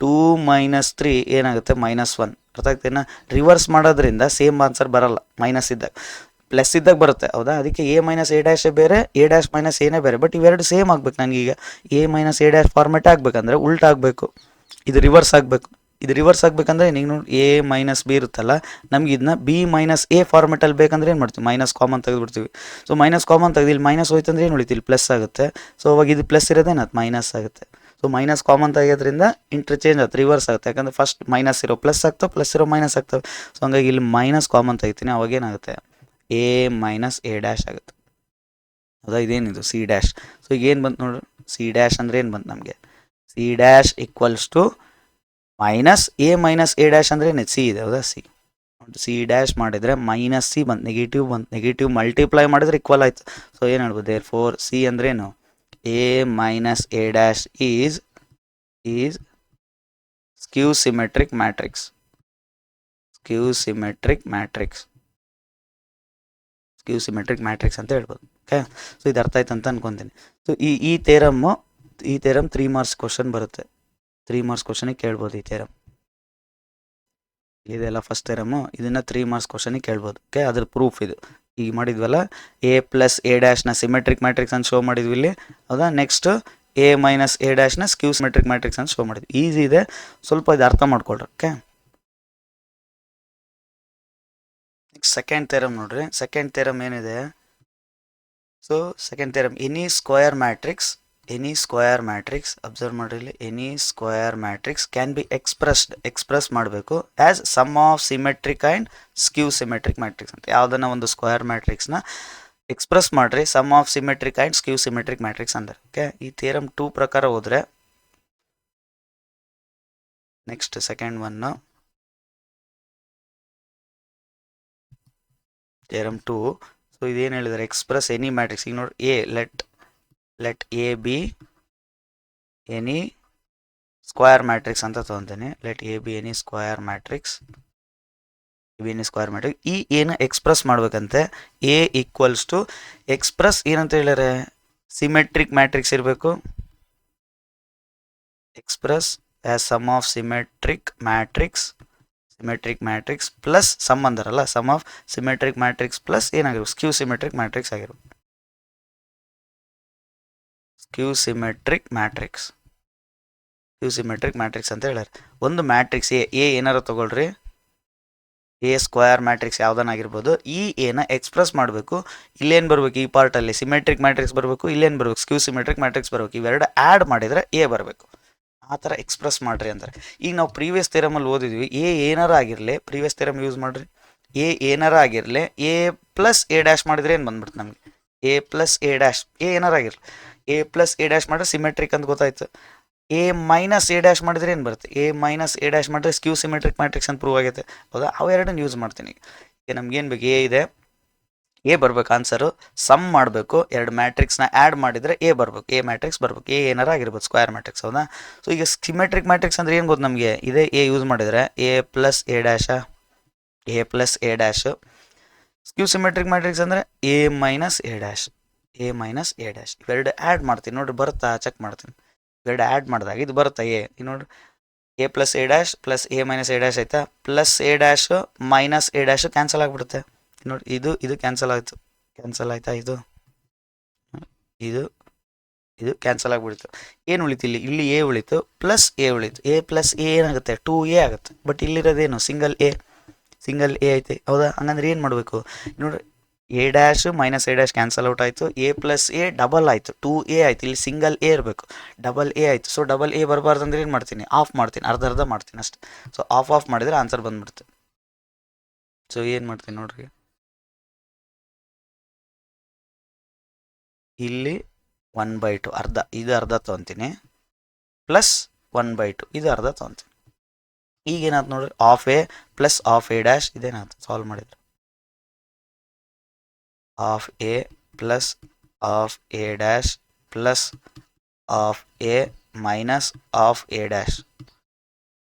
2 - 3 ಏನಾಗುತ್ತೆ, -1. ಅರ್ಥ ಆಗ್ತೇನಾ? ರಿವರ್ಸ್ ಮಾಡೋದ್ರಿಂದ ಸೇಮ್ ಆನ್ಸರ್ ಬರಲ್ಲ, ಮೈನಸ್ ಇದ್ದಾಗ. ಪ್ಲಸ್ ಇದ್ದಾಗ ಬರುತ್ತೆ. ಹೌದಾ? ಅದಕ್ಕೆ A-A' ಬೇರೆ, A'-A ಬೇರೆ. ಬಟ್ ಇವೆರಡು ಸೇಮ್ ಆಗ್ಬೇಕು. ನನಗೀಗ A-A' ಫಾರ್ಮೆಟ್ ಆಗಬೇಕಂದ್ರೆ ಉಲ್ಟಾ ಆಗಬೇಕು, ಇದು ರಿವರ್ಸ್ ಆಗಬೇಕು. ಆಗಬೇಕಂದ್ರೆ ನೀವು ನೋಡಿ, A-B ಇರುತ್ತಲ್ಲ, ನಮ್ಗೆ ಇದನ್ನ B-A ಫಾರ್ಮೆಟಲ್ಲಿ ಬೇಕಂದ್ರೆ ಏನು ಮಾಡ್ತೀವಿ, ಮೈನಸ್ ಕಾಮನ್ ತೆಗೆದುಬಿಡ್ತೀವಿ. ಸೊ ಮೈನಸ್ ಕಾಮನ್ ತೆಗೆದು ಇಲ್ಲಿ ಮೈನಸ್ ಹೋಯ್ತಂದ್ರೆ ಏನು ಉಳಿತು, ಇಲ್ಲಿ ಪ್ಲಸ್ ಆಗುತ್ತೆ. ಸೊ ಅವಾಗ ಇದು ಪ್ಲಸ್ ಇರೋದೇನದು ಮೈನಸ್ ಆಗುತ್ತೆ. ಸೊ ಮೈನಸ್ ಕಾಮನ್ ತೆಗೆಯೋದ್ರಿಂದ ಇಂಟರ್ಚೇಂಜ್ ಆಗುತ್ತೆ, ರಿವರ್ಸ್ ಆಗುತ್ತೆ. ಯಾಕಂದರೆ ಫಸ್ಟ್ ಮೈನಸ್ ಇರೋ ಪ್ಲಸ್ ಆಗ್ತವೆ, ಪ್ಲಸ್ ಇರೋ ಮೈನಸ್ ಆಗ್ತವೆ. ಸೊ ಹಂಗಾಗಿ ಇಲ್ಲಿ ಮೈನಸ್ ಕಾಮನ್ ತೆಗಿತೀನಿ, ಅವಾಗ ಏನಾಗುತ್ತೆ, A-A' ಆಗುತ್ತೆ. ಹೌದಾ? ಇದೇನಿದು C'. ಸೊ ಈಗ ಏನು ಬಂತು ನೋಡ್ರಿ, C' ಅಂದರೆ ಏನು ಬಂತು ನಮಗೆ, C' = -A-A' ಅಂದರೆ ಏನು, C ಇದೆ. ಹೌದಾ? C' ಮಾಡಿದರೆ -C ಬಂತು, ನೆಗೆಟಿವ್ ಮಲ್ಟಿಪ್ಲೈ ಮಾಡಿದ್ರೆ ಈಕ್ವಲ್ ಆಯಿತು. ಸೊ ಏನು ಹೇಳ್ಬೋದು, ದೇರ್ ಫೋರ್ C ಅಂದ್ರೆ ಏನು, A-A' is skew symmetric matrix ಅಂತ ಹೇಳ್ಬೋದು. ಓಕೆ? ಸೊ ಇದು ಅರ್ಥ ಆಯ್ತು ಅಂತ ಅನ್ಕೊತೀನಿ. ಸೊ ಈ ಥೇರಮ್ 3 ಮಾರ್ಕ್ಸ್ ಕ್ವಶನ್ ಬರುತ್ತೆ, 3 ಮಾರ್ಕ್ಸ್ ಕ್ವಶನಿಗೆ ಕೇಳ್ಬೋದು ಈ ಥೇರಮ್. ಇದೆಲ್ಲ ಫಸ್ಟ್ ಥೇರಮ್ಮು, ಇದನ್ನು 3 ಮಾರ್ಕ್ಸ್ ಕ್ವಶನಿಗೆ ಕೇಳ್ಬೋದು. ಓಕೆ? ಅದ್ರ ಪ್ರೂಫ್ ಇದು ಈಗ ಮಾಡಿದ್ವಲ್ಲ, A+A' ಸಿಮೆಟ್ರಿಕ್ ಮ್ಯಾಟ್ರಿಕ್ಸ್ ಅಂತ ಶೋ ಮಾಡಿದ್ವಿ ಇಲ್ಲಿ. ಹೌದಾ? Next A-A' skew symmetric matrix ಅಂತ ಶೋ ಮಾಡಿದ್ವಿ. ಈಸಿ ಇದೆ, ಸ್ವಲ್ಪ ಇದು ಅರ್ಥ ಮಾಡ್ಕೊಳ್ರಿ. ಓಕೆ? ಸೆಕೆಂಡ್ ಥೇರಮ್ ನೋಡ್ರಿ. ಸೆಕೆಂಡ್ ಥೇರಮ್ ಏನಿದೆ, so second theorem, any square matrix observe ಮಾಡಿರಲಿ, any square matrix can be express ಮಾಡಬೇಕು as sum of symmetric and skew symmetric matrix ಅಂತ. ಯಾವುದನ್ನ ಒಂದು ಸ್ಕ್ವೇರ್ ಮ್ಯಾಟ್ರಿಕ್ಸ್ನ ಎಕ್ಸ್ಪ್ರೆಸ್ ಮಾಡ್ರಿ sum of symmetric and skew symmetric matrix ಅಂದ್ರೆ. Okay, ಈ theorem 2 ಪ್ರಕಾರ ಹೋದ್ರೆ next second one theorem 2. So ಇದೇನು ಹೇಳಿದ್ದಾರೆ, ಎಕ್ಸ್ಪ್ರೆಸ್ ಎನಿ ಮ್ಯಾಟ್ರಿಕ್ಸ್. ಈಗ ನೋಡಿ, A let A be any square matrix ಅಂತ ತೊಗೊಂತೀನಿ. Let A be any square matrix, ಈ ಏನು ಎಕ್ಸ್ಪ್ರೆಸ್ ಮಾಡ್ಬೇಕಂತೆ, ಎ ಈಕ್ವಲ್ಸ್ ಟು ಎಕ್ಸ್ಪ್ರೆಸ್ ಏನಂತ ಹೇಳ್ಯಾರೆ, ಸಿಮೆಟ್ರಿಕ್ ಮ್ಯಾಟ್ರಿಕ್ಸ್ ಇರಬೇಕು. Express as sum of symmetric matrix plus sum ಅಂದಾರಲ್ಲ, sum of symmetric matrix plus ಏನಾಗಿರ್ಬೇಕು, ಸ್ಕ್ಯೂ ಸಿಮೆಟ್ರಿಕ್ ಮ್ಯಾಟ್ರಿಕ್ಸ್ ಆಗಿರ್ಬೇಕು. ಸ್ಕ್ಯೂ ಸಿಮೆಟ್ರಿಕ್ ಮ್ಯಾಟ್ರಿಕ್ಸ್ ಅಂತ ಹೇಳ್ಯಾರ. ಒಂದು ಮ್ಯಾಟ್ರಿಕ್ಸ್ ಎ ಏನಾರು ತಗೊಳ್ರಿ, ಎ ಸ್ಕ್ವೇರ್ ಮ್ಯಾಟ್ರಿಕ್ಸ್ ಯಾವ್ದನ್ನಾಗಿರ್ಬೋದು, ಈ ಏನ ಎಕ್ಸ್ಪ್ರೆಸ್ ಮಾಡಬೇಕು. ಇಲ್ಲೇನು ಬರಬೇಕು, ಈ ಪಾರ್ಟಲ್ಲಿ ಸಿಮೆಟ್ರಿಕ್ ಮ್ಯಾಟ್ರಿಕ್ಸ್ ಬರಬೇಕು, ಇಲ್ಲೇನು ಬರಬೇಕು, ಸ್ಕ್ಯೂ ಸಿಮೆಟ್ರಿಕ್ ಮ್ಯಾಟ್ರಿಕ್ಸ್ ಬರಬೇಕು. ಇವೆರಡು ಆ್ಯಡ್ ಮಾಡಿದರೆ ಎ ಬರಬೇಕು. ಆ ಥರ ಎಕ್ಸ್ಪ್ರೆಸ್ ಮಾಡ್ರಿ ಅಂತಾರೆ. ಈಗ ನಾವು ಪ್ರೀವಿಯಸ್ ಥಿಯರಮಲ್ಲಿ ಓದಿದ್ವಿ, ಎ ಏನಾರ ಆಗಿರಲಿ, ಪ್ರೀವಿಯಸ್ ಥಿಯರಮ್ ಯೂಸ್ ಮಾಡಿರಿ, ಎ ಏನಾರ ಆಗಿರಲಿ, ಎ ಪ್ಲಸ್ ಎ ಡ್ಯಾಶ್ ಮಾಡಿದ್ರೆ ಏನು ಬಂದ್ಬಿಡ್ತು ನಮಗೆ, A plus A dash. A ಏನಾರ ಆಗಿರಲಿ, ಎ ಪ್ಲಸ್ ಎ ಡ್ಯಾಶ್ ಮಾಡಿದ್ರೆ ಸಿಮೆಟ್ರಿಕ್ ಅಂತ ಗೊತ್ತಾಯ್ತು. ಎ ಮೈನಸ್ ಎ ಡ್ಯಾಶ್ ಮಾಡಿದ್ರೆ ಏನು ಬರುತ್ತೆ, ಎ ಮೈನಸ್ ಎ ಡ್ಯಾಶ್ ಮಾಡಿದ್ರೆ ಸ್ಕ್ಯೂ ಸಿಮೆಟ್ರಿಕ್ ಮ್ಯಾಟ್ರಿಕ್ಸ್ ಅಂತ ಪ್ರೂವ್ ಆಗೈತೆ. ಹೌದಾ, ಅವೆರಡನ್ನು ಯೂಸ್ ಮಾಡ್ತೀನಿ. ಈಗ ನಮ್ಗೇನು ಬೇಕು, ಎ ಇದೆ, ಎ ಬರ್ಬೇಕು ಆನ್ಸರು. ಸಮ್ ಮಾಡಬೇಕು, ಎರಡು ಮ್ಯಾಟ್ರಿಕ್ಸ್ನ ಆ್ಯಡ್ ಮಾಡಿದರೆ ಎ ಬರಬೇಕು, ಎ ಮ್ಯಾಟ್ರಿಕ್ಸ್ ಬರಬೇಕು. ಎ ಏನಾರ ಆಗಿರ್ಬೋದು, ಸ್ಕ್ವೇರ್ ಮ್ಯಾಟ್ರಿಕ್ಸ್. ಹೌದಾ, ಸೊ ಈಗ ಸಿಮೆಟ್ರಿಕ್ ಮ್ಯಾಟ್ರಿಕ್ಸ್ ಅಂದರೆ ಏನು ಗೊತ್ತು ನಮಗೆ, ಇದೇ ಎ ಯೂಸ್ ಮಾಡಿದರೆ A plus A dash. Skew symmetric matrix ಅಂದರೆ ಎ ಮೈನಸ್ ಎ ಡ್ಯಾಶ್. ಇವೆರಡು ಆ್ಯಡ್ ಮಾಡ್ತೀನಿ ನೋಡಿರಿ, ಬರುತ್ತಾ ಚೆಕ್ ಮಾಡ್ತೀನಿ. ಇವೆರಡು ಆ್ಯಡ್ ಮಾಡಿದಾಗ ಇದು ಬರುತ್ತೆ ಎ. ಈಗ ನೋಡಿರಿ, A plus A dash plus A minus A dash ಆಯ್ತಾ, plus A dash minus A dash cancel ಆಗಿಬಿಡುತ್ತೆ. ನೋಡಿ, ಇದು ಕ್ಯಾನ್ಸಲ್ ಆಯ್ತಾ, ಇದು ಕ್ಯಾನ್ಸಲ್ ಆಗಿಬಿಡ್ತು. ಏನು ಉಳಿತು ಇಲ್ಲಿ ಎ ಉಳಿತು, ಪ್ಲಸ್ ಎ ಉಳಿತು. ಎ ಪ್ಲಸ್ ಎ ಏನಾಗುತ್ತೆ, 2a ಆಗುತ್ತೆ. ಬಟ್ ಇಲ್ಲಿರೋದೇನು, ಸಿಂಗಲ್ ಎ ಐತೆ. ಹೌದಾ, ಹಂಗಂದ್ರೆ ಏನು ಮಾಡಬೇಕು ನೋಡಿರಿ, A dash minus A dash cancel out ಆಯಿತು, ಎ ಪ್ಲಸ್ ಎ ಡಬಲ್ ಆಯಿತು, 2a ಆಯಿತು. ಇಲ್ಲಿ ಸಿಂಗಲ್ ಎ ಇರಬೇಕು, ಡಬಲ್ ಎ ಆಯಿತು. ಸೊ ಡಬಲ್ ಎ ಬರಬಾರ್ದು ಅಂದ್ರೆ ಏನು ಮಾಡ್ತೀನಿ, ಆಫ್ ಮಾಡ್ತೀನಿ, ಅರ್ಧ ಮಾಡ್ತೀನಿ ಅಷ್ಟೆ. ಸೊ ಆಫ್ ಮಾಡಿದರೆ ಆನ್ಸರ್ ಬಂದ್ಬಿಡುತ್ತೆ. ಸೊ ಏನು ಮಾಡ್ತೀನಿ ನೋಡ್ರಿ, ಇಲ್ಲಿ 1/2 ಅರ್ಧ, ಇದು ಅರ್ಧ ತೊಗೊತೀನಿ, ಪ್ಲಸ್ 1/2 ಇದು ಅರ್ಧ ತೊಗೊತೀನಿ. ಈಗೇನಾಯ್ತು ನೋಡ್ರಿ, half A plus half A dash ಇದೇನಾಯ್ತು ಸಾಲ್ವ್ ಮಾಡಿದ್ರೆ, half A plus half A dash plus half A minus half A dash,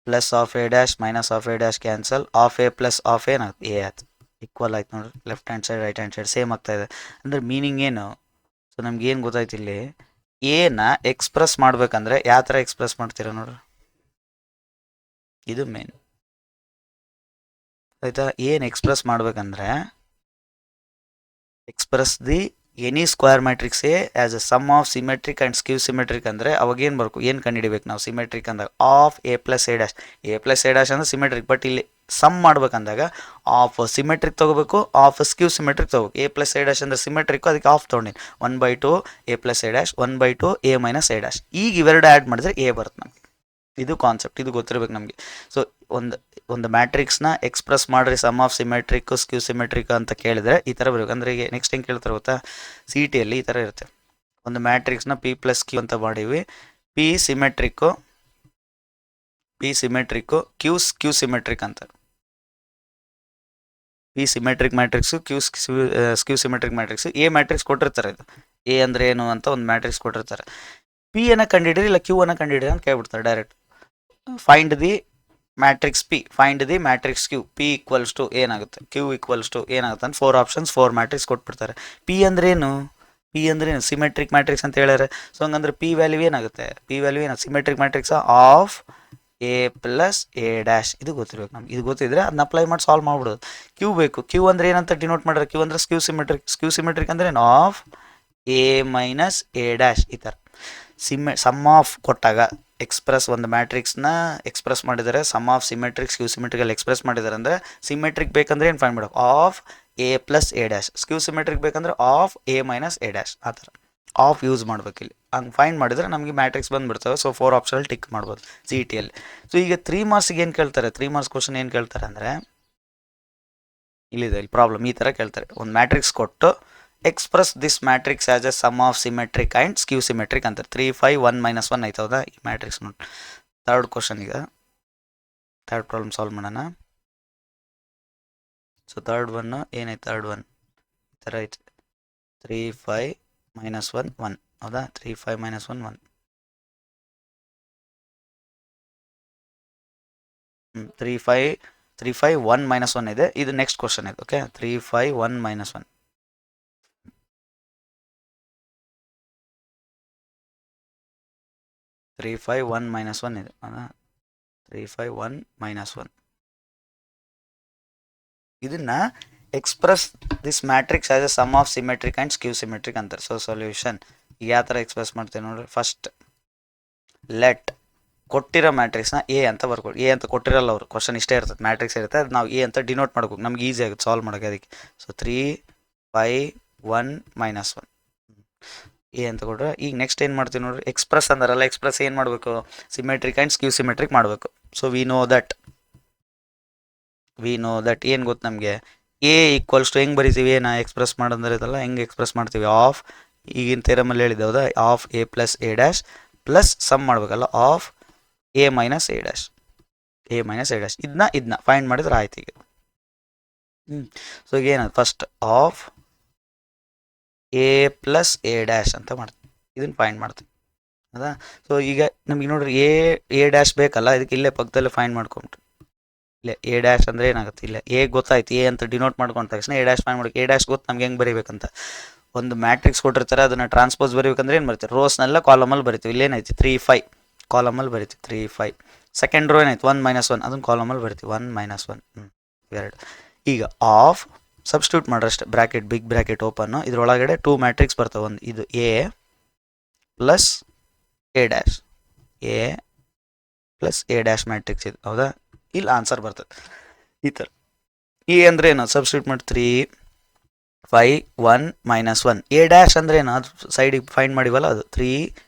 plus half A dash minus half A dash cancel, half A plus half ಏನಾಯ್ತು A ಆಯ್ತು. Equal ಆಯ್ತು ನೋಡ್ರಿ, left hand side right hand side same ಆಗ್ತಾ ಇದೆ. ಅಂದರೆ meaning ಏನು, so ನಮ್ಗೆ ಏನು ಗೊತ್ತಾಯ್ತು, ಇಲ್ಲಿ ಎನ ಎಕ್ಸ್ಪ್ರೆಸ್ ಮಾಡ್ಬೇಕಂದ್ರೆ ಯಾವ ಥರ ಎಕ್ಸ್ಪ್ರೆಸ್ ಮಾಡ್ತೀರಾ ನೋಡ್ರಿ, ಇದು ಮೇನ್ ಆಯ್ತಾ. ಏನು ಎಕ್ಸ್ಪ್ರೆಸ್ ಮಾಡ್ಬೇಕಂದ್ರೆ express the any square matrix A as a sum of symmetric and skew symmetric ಅಂದರೆ ಅವಾಗ ಏನು ಬರ್ಬೇಕು, ಏನು ಕಂಡುಹಿಡಿಬೇಕು ನಾವು ಸಿಮೆಟ್ರಿಕ್ ಅಂದಾಗ, half A plus A dash. A plus A dash ಅಂದರೆ ಸಿಮೆಟ್ರಿಕ್, ಬಟ್ ಇಲ್ಲಿ ಸಮ್ ಮಾಡ್ಬೇಕಂದಾಗ ಆಫ್ ಸಿಮೆಟ್ರಿಕ್ ತೊಗೋಬೇಕು, ಆಫ್ ಸ್ಕ್ಯೂ ಸಿಮೆಟ್ರಿಕ್ ತೊಗೋಬೇಕು. ಎ ಪ್ಲಸ್ ಎ ಡ್ಯಾಶ್ ಅಂದರೆ ಸಿಮೆಟ್ರಿಕ್, ಅದಕ್ಕೆ ಆಫ್ ತೊಗೊಂಡಿನಿ. 1/2 A plus A dash, 1/2 A minus A dash. ಈಗ ಇವೆರಡು ಆ್ಯಡ್ ಮಾಡಿದ್ರೆ ಎ ಬರುತ್ತೆ ನಮಗೆ. ಇದು ಕಾನ್ಸೆಪ್ಟ್, ಇದು ಗೊತ್ತಿರಬೇಕು ನಮಗೆ. ಸೊ ಒಂದು ಮ್ಯಾಟ್ರಿಕ್ಸ್ನ ಎಕ್ಸ್ಪ್ರೆಸ್ ಮಾಡ್ರಿ sum of symmetric skew symmetric ಅಂತ ಕೇಳಿದ್ರೆ ಈ ಥರ ಬರಬೇಕು. ಅಂದರೆ ಈಗ ನೆಕ್ಸ್ಟ್ ಹೆಂಗೆ ಕೇಳ್ತಾರೆ ಗೊತ್ತಾ, ಸಿ ಟಿಯಲ್ಲಿ ಈ ಥರ ಇರುತ್ತೆ, ಒಂದು ಮ್ಯಾಟ್ರಿಕ್ಸ್ನ ಪಿ ಪ್ಲಸ್ ಕ್ಯೂ ಅಂತ ಮಾಡೀವಿ, ಪಿ ಸಿಮೆಟ್ರಿಕ್ಕು ಕ್ಯೂ ಸಿಮೆಟ್ರಿಕ್ ಅಂತ. P symmetric matrix ಸ್ಕ್ಯೂ symmetric matrix. A matrix ಕೊಟ್ಟಿರ್ತಾರೆ, ಇದು ಎ ಅಂದರೆ ಏನು ಅಂತ ಒಂದು ಮ್ಯಾಟ್ರಿಕ್ಸ್ ಕೊಟ್ಟಿರ್ತಾರೆ. ಪಿ ಅನ್ನು ಕಂಡುಹಿಡಿರಿ ಇಲ್ಲ ಕ್ಯೂ ಅನ್ನು ಕಂಡುಹಿಡಿರಿ ಅಂತ ಕೇಳ್ಬಿಡ್ತಾರೆ direct. Find the matrix P, find the matrix Q, P equals to ಏನಾಗುತ್ತೆ, ಕ್ಯೂ ಈಕ್ವಲ್ಸ್ ಟು ಏನಾಗುತ್ತೆ ಅಂತ 4 ಆಪ್ಷನ್ಸ್ 4 ಮ್ಯಾಟ್ರಿಕ್ಸ್ ಕೊಟ್ಬಿಡ್ತಾರೆ. ಪಿ ಅಂದ್ರೇನು, ಸಿಮೆಟ್ರಿಕ್ ಮ್ಯಾಟ್ರಿಕ್ಸ್ ಅಂತ ಹೇಳ್ಯಾರೆ. ಸೊ ಹಂಗಂದ್ರೆ ಪಿ ವ್ಯಾಲ್ಯೂ ಏನಾಗುತ್ತೆ, symmetric matrix half A plus A dash. ಇದು ಗೊತ್ತಿರ್ಬೇಕು ನಮ್ಗೆ, ಇದು ಗೊತ್ತಿದ್ರೆ ಅದನ್ನ ಅಪ್ಲೈ ಮಾಡಿ ಸಾಲ್ವ್ ಮಾಡ್ಬಿಡೋದು. ಕ್ಯೂ ಬೇಕು, ಕ್ಯೂ ಅಂದ್ರೆ ಏನಂತ ಡಿನೋಟ್ ಮಾಡ್ರೆ, ಕ್ಯೂ ಅಂದ್ರೆ ಸ್ಕ್ಯೂ ಸಿಮೆಟ್ರಿಕ್ ಅಂದ್ರೆ half A minus A dash. ಈ ಥರ ಸಮ್ ಆಫ್ ಕೊಟ್ಟಾಗ ಎಕ್ಸ್ಪ್ರೆಸ್ ಒಂದು ಮ್ಯಾಟ್ರಿಕ್ಸ್ನ ಎಕ್ಸ್ಪ್ರೆಸ್ ಮಾಡಿದ್ದಾರೆ, ಸಮ್ ಆಫ್ ಸಿಮೆಟ್ರಿಕ್ ಸ್ಕ್ಯೂ ಸಿಮೆಟ್ರಿಕಲ್ಲಿ ಎಕ್ಸ್ಪ್ರೆಸ್ ಮಾಡಿದ್ದಾರೆ ಅಂದರೆ ಸಿಮೆಟ್ರಿಕ್ ಬೇಕಂದ್ರೆ ಏನು ಫೈಂಡ್ ಮಾಡಬೇಕು, half A plus A dash. Skew symmetric ಬೇಕಂದ್ರೆ half A minus A dash ಆ ಥರ ಆಫ್ ಯೂಸ್ ಮಾಡ್ಬೇಕು ಇಲ್ಲಿ. ಹಂಗೆ ಫೈಂಡ್ ಮಾಡಿದರೆ ನಮಗೆ ಮ್ಯಾಟ್ರಿಕ್ಸ್ ಬಂದುಬಿಡ್ತವೆ. ಸೊ 4 ಆಪ್ಷನಲ್ಲಿ ಟಿಕ್ ಮಾಡ್ಬೋದು ಸಿ ಇ ಟಿಯಲ್ಲಿ. ಸೊ ಈಗ 3 ಮಾರ್ಕ್ಸಿಗೆ ಏನು ಕೇಳ್ತಾರೆ, 3 ಮಾರ್ಕ್ಸ್ ಕ್ವಶನ್ ಏನು ಕೇಳ್ತಾರೆ ಅಂದರೆ ಇಲ್ಲಿದೆ, ಇಲ್ಲಿ ಪ್ರಾಬ್ಲಮ್ ಈ ಥರ ಕೇಳ್ತಾರೆ. ಒಂದು ಮ್ಯಾಟ್ರಿಕ್ಸ್ ಕೊಟ್ಟು express this matrix as a sum of symmetric and skew symmetric ಅಂತಾರೆ. 3 5 1 -1 ಆಯ್ತು ಹೌದಾ ಈ ಮ್ಯಾಟ್ರಿಕ್ಸ್ ನೋಡಿ. ಥರ್ಡ್ ಕ್ವಶನ್, ಈಗ ಥರ್ಡ್ ಪ್ರಾಬ್ಲಮ್ ಸಾಲ್ವ್ ಮಾಡೋಣ. ಸೊ ಥರ್ಡ್ ಒನ್ ಏನಾಯ್ತು, ಥರ್ಡ್ ಒನ್ ಈ ಥರ ಐತೆ 3 5 -1 1 ಹೌದಾ. 3 5 -1 1 3 5 1 -1 ಇದೆ. ಇದು ನೆಕ್ಸ್ಟ್ ಕ್ವಶನ್ ಇದೆ. ಓಕೆ 3 5 1 -1 3 5 1 -1 ಇದೆ ಹೌದಾ. 3 5 1 -1 ಇದನ್ನ express this matrix as a sum of symmetric and skew symmetric ಅಂತಾರೆ. ಸೊ ಸೊಲ್ಯೂಷನ್ ಈಗ ಯಾವ ಥರ ಎಕ್ಸ್ಪ್ರೆಸ್ ಮಾಡ್ತೇವೆ ನೋಡ್ರಿ. ಫಸ್ಟ್ ಲೆಟ್ ಕೊಟ್ಟಿರೋ ಮ್ಯಾಟ್ರಿಕ್ಸ್ನ ಎ ಅಂತ ಬರ್ಕೊಡಿ. ಎ ಅಂತ ಕೊಟ್ಟಿರಲ್ಲ ಅವರು, ಕ್ವಶನ್ ಇಷ್ಟೇ ಇರ್ತದೆ, ಮ್ಯಾಟ್ರಿಕ್ಸ್ ಇರುತ್ತೆ, ಅದು ನಾವು ಎ ಅಂತ ಡಿನೋಟ್ ಮಾಡ್ಬೇಕು, ನಮ್ಗೆ ಈಸಿ ಆಗುತ್ತೆ ಸಾಲ್ವ್ ಮಾಡೋಕ್ಕೆ ಅದಕ್ಕೆ. ಸೊ 3 5 1 -1 ಎ ಅಂತ ಕೊಟ್ಟರೆ ಈಗ ನೆಕ್ಸ್ಟ್ ಏನು ಮಾಡ್ತೀವಿ ನೋಡ್ರಿ, ಎಕ್ಸ್ಪ್ರೆಸ್ ಅಂದಾರಲ್ಲ, ಎಕ್ಸ್ಪ್ರೆಸ್ ಏನು ಮಾಡಬೇಕು, ಸಿಮೆಟ್ರಿಕ್ ಆ್ಯಂಡ್ ಸ್ಕ್ಯೂ ಸಿಮೆಟ್ರಿಕ್ ಮಾಡಬೇಕು. ಸೊ ವಿ ನೋ ದಟ್ ಏನು ಗೊತ್ತು ನಮಗೆ, ಎ ಈಕ್ವಲ್ಸ್ ಟು ಹೆಂಗೆ ಬರಿತೀವಿ, ನಾ ಎಕ್ಸ್ಪ್ರೆಸ್ ಮಾಡೋದ್ರೆ ಇದಲ್ಲ ಹೆಂಗೆ ಎಕ್ಸ್ಪ್ರೆಸ್ ಮಾಡ್ತೀವಿ, ಆಫ್ ಈಗಿನ ಥಿಯರಮಲ್ಲಿ ಹೇಳಿದ್ದೆ ಹೌದಾ, half A plus A dash plus sum ಮಾಡಬೇಕಲ್ಲ half A minus A dash. ಇದನ್ನ ಫೈಂಡ್ ಮಾಡಿದ್ರೆ ಆಯ್ತು ಈಗ. ಸೊ ಈಗ ಏನದು first half A plus A dash ಅಂತ ಮಾಡ್ತೀವಿ, ಇದನ್ನು ಫೈಂಡ್ ಮಾಡ್ತೀವಿ ಹೌದಾ. ಸೊ ಈಗ ನಮಗೆ ನೋಡ್ರಿ ಎ ಡ್ಯಾಶ್ ಬೇಕಲ್ಲ, ಇದಕ್ಕೆ ಇಲ್ಲೇ ಪಕ್ಕದಲ್ಲೇ ಫೈಂಡ್ ಮಾಡ್ಕೊಂಬಿಟ್ಟು ಇಲ್ಲ ಎ ಡ್ಯಾಶ್ ಅಂದರೆ ಏನಾಗುತ್ತೆ, ಇಲ್ಲ ಎ ಗೊತ್ತಾಯ್ತು, ಎ ಅಂತ ಡಿನೋಟ್ ಮಾಡ್ಕೊಂಡ ತಕ್ಷಣ ಎ ಡ್ಯಾಶ್ ಫೈಂಡ್ ಮಾಡೋಕೆ. ಎ ಡ್ಯಾಶ್ ಗೊತ್ತು ನಮ್ಗೆ ಹೆಂಗೆ ಬರೀಬೇಕಂತ, ಒಂದು ಮ್ಯಾಟ್ರಿಕ್ಸ್ ಕೊಟ್ಟಿರ್ತಾರೆ ಅದನ್ನು ಟ್ರಾನ್ಸ್ಪೋಸ್ ಬರೀಬೇಕಂದ್ರೆ ಏನು ಬರ್ತೀವಿ, ರೋಸ್ನೆಲ್ಲ ಕಾಲಮಲ್ಲಿ ಬರಿತೀವಿ. ಇಲ್ಲೇನೈತಿ 3 5 ಕಾಲಮಲ್ಲಿ ಬರಿತೀವಿ 3 5. ಸೆಕೆಂಡ್ ರೋ ಏನಾಯ್ತು 1 -1 ಅದನ್ನು ಕಾಲಮಲ್ಲಿ ಬರಿತೀವಿ 1 -1 ಇವೆರಡು. ಈಗ ಆಫ್ ಸಬ್ಸ್ಟಿಟ್ಯೂಟ್ ಮಾಡ್ರಷ್ಟೇ, ಬ್ರ್ಯಾಕೆಟ್ ಬಿಗ್ ಬ್ರ್ಯಾಕೆಟ್ ಓಪನ್ನು, ಇದರೊಳಗಡೆ 2 ಮ್ಯಾಟ್ರಿಕ್ಸ್ ಬರ್ತವೆ. ಒಂದು ಇದು A plus A dash, A plus A dash matrix ಇದು ಹೌದಾ. ಇಲ್ಲಿ ಆನ್ಸರ್ ಬರ್ತದೆ ಈ ಥರ. ಎ ಅಂದರೆ ಏನು, ಸಬ್ಸ್ಟಿಟ್ಯೂಟ್ ಮಾಡಿ 3 5 1 -1. ಎ ಡ್ಯಾಶ್ ಅಂದರೆ ಏನು, ಅದು ಸೈಡಿಗೆ ಫೈಂಡ್ ಮಾಡಿವಲ್ಲ ಅದು 3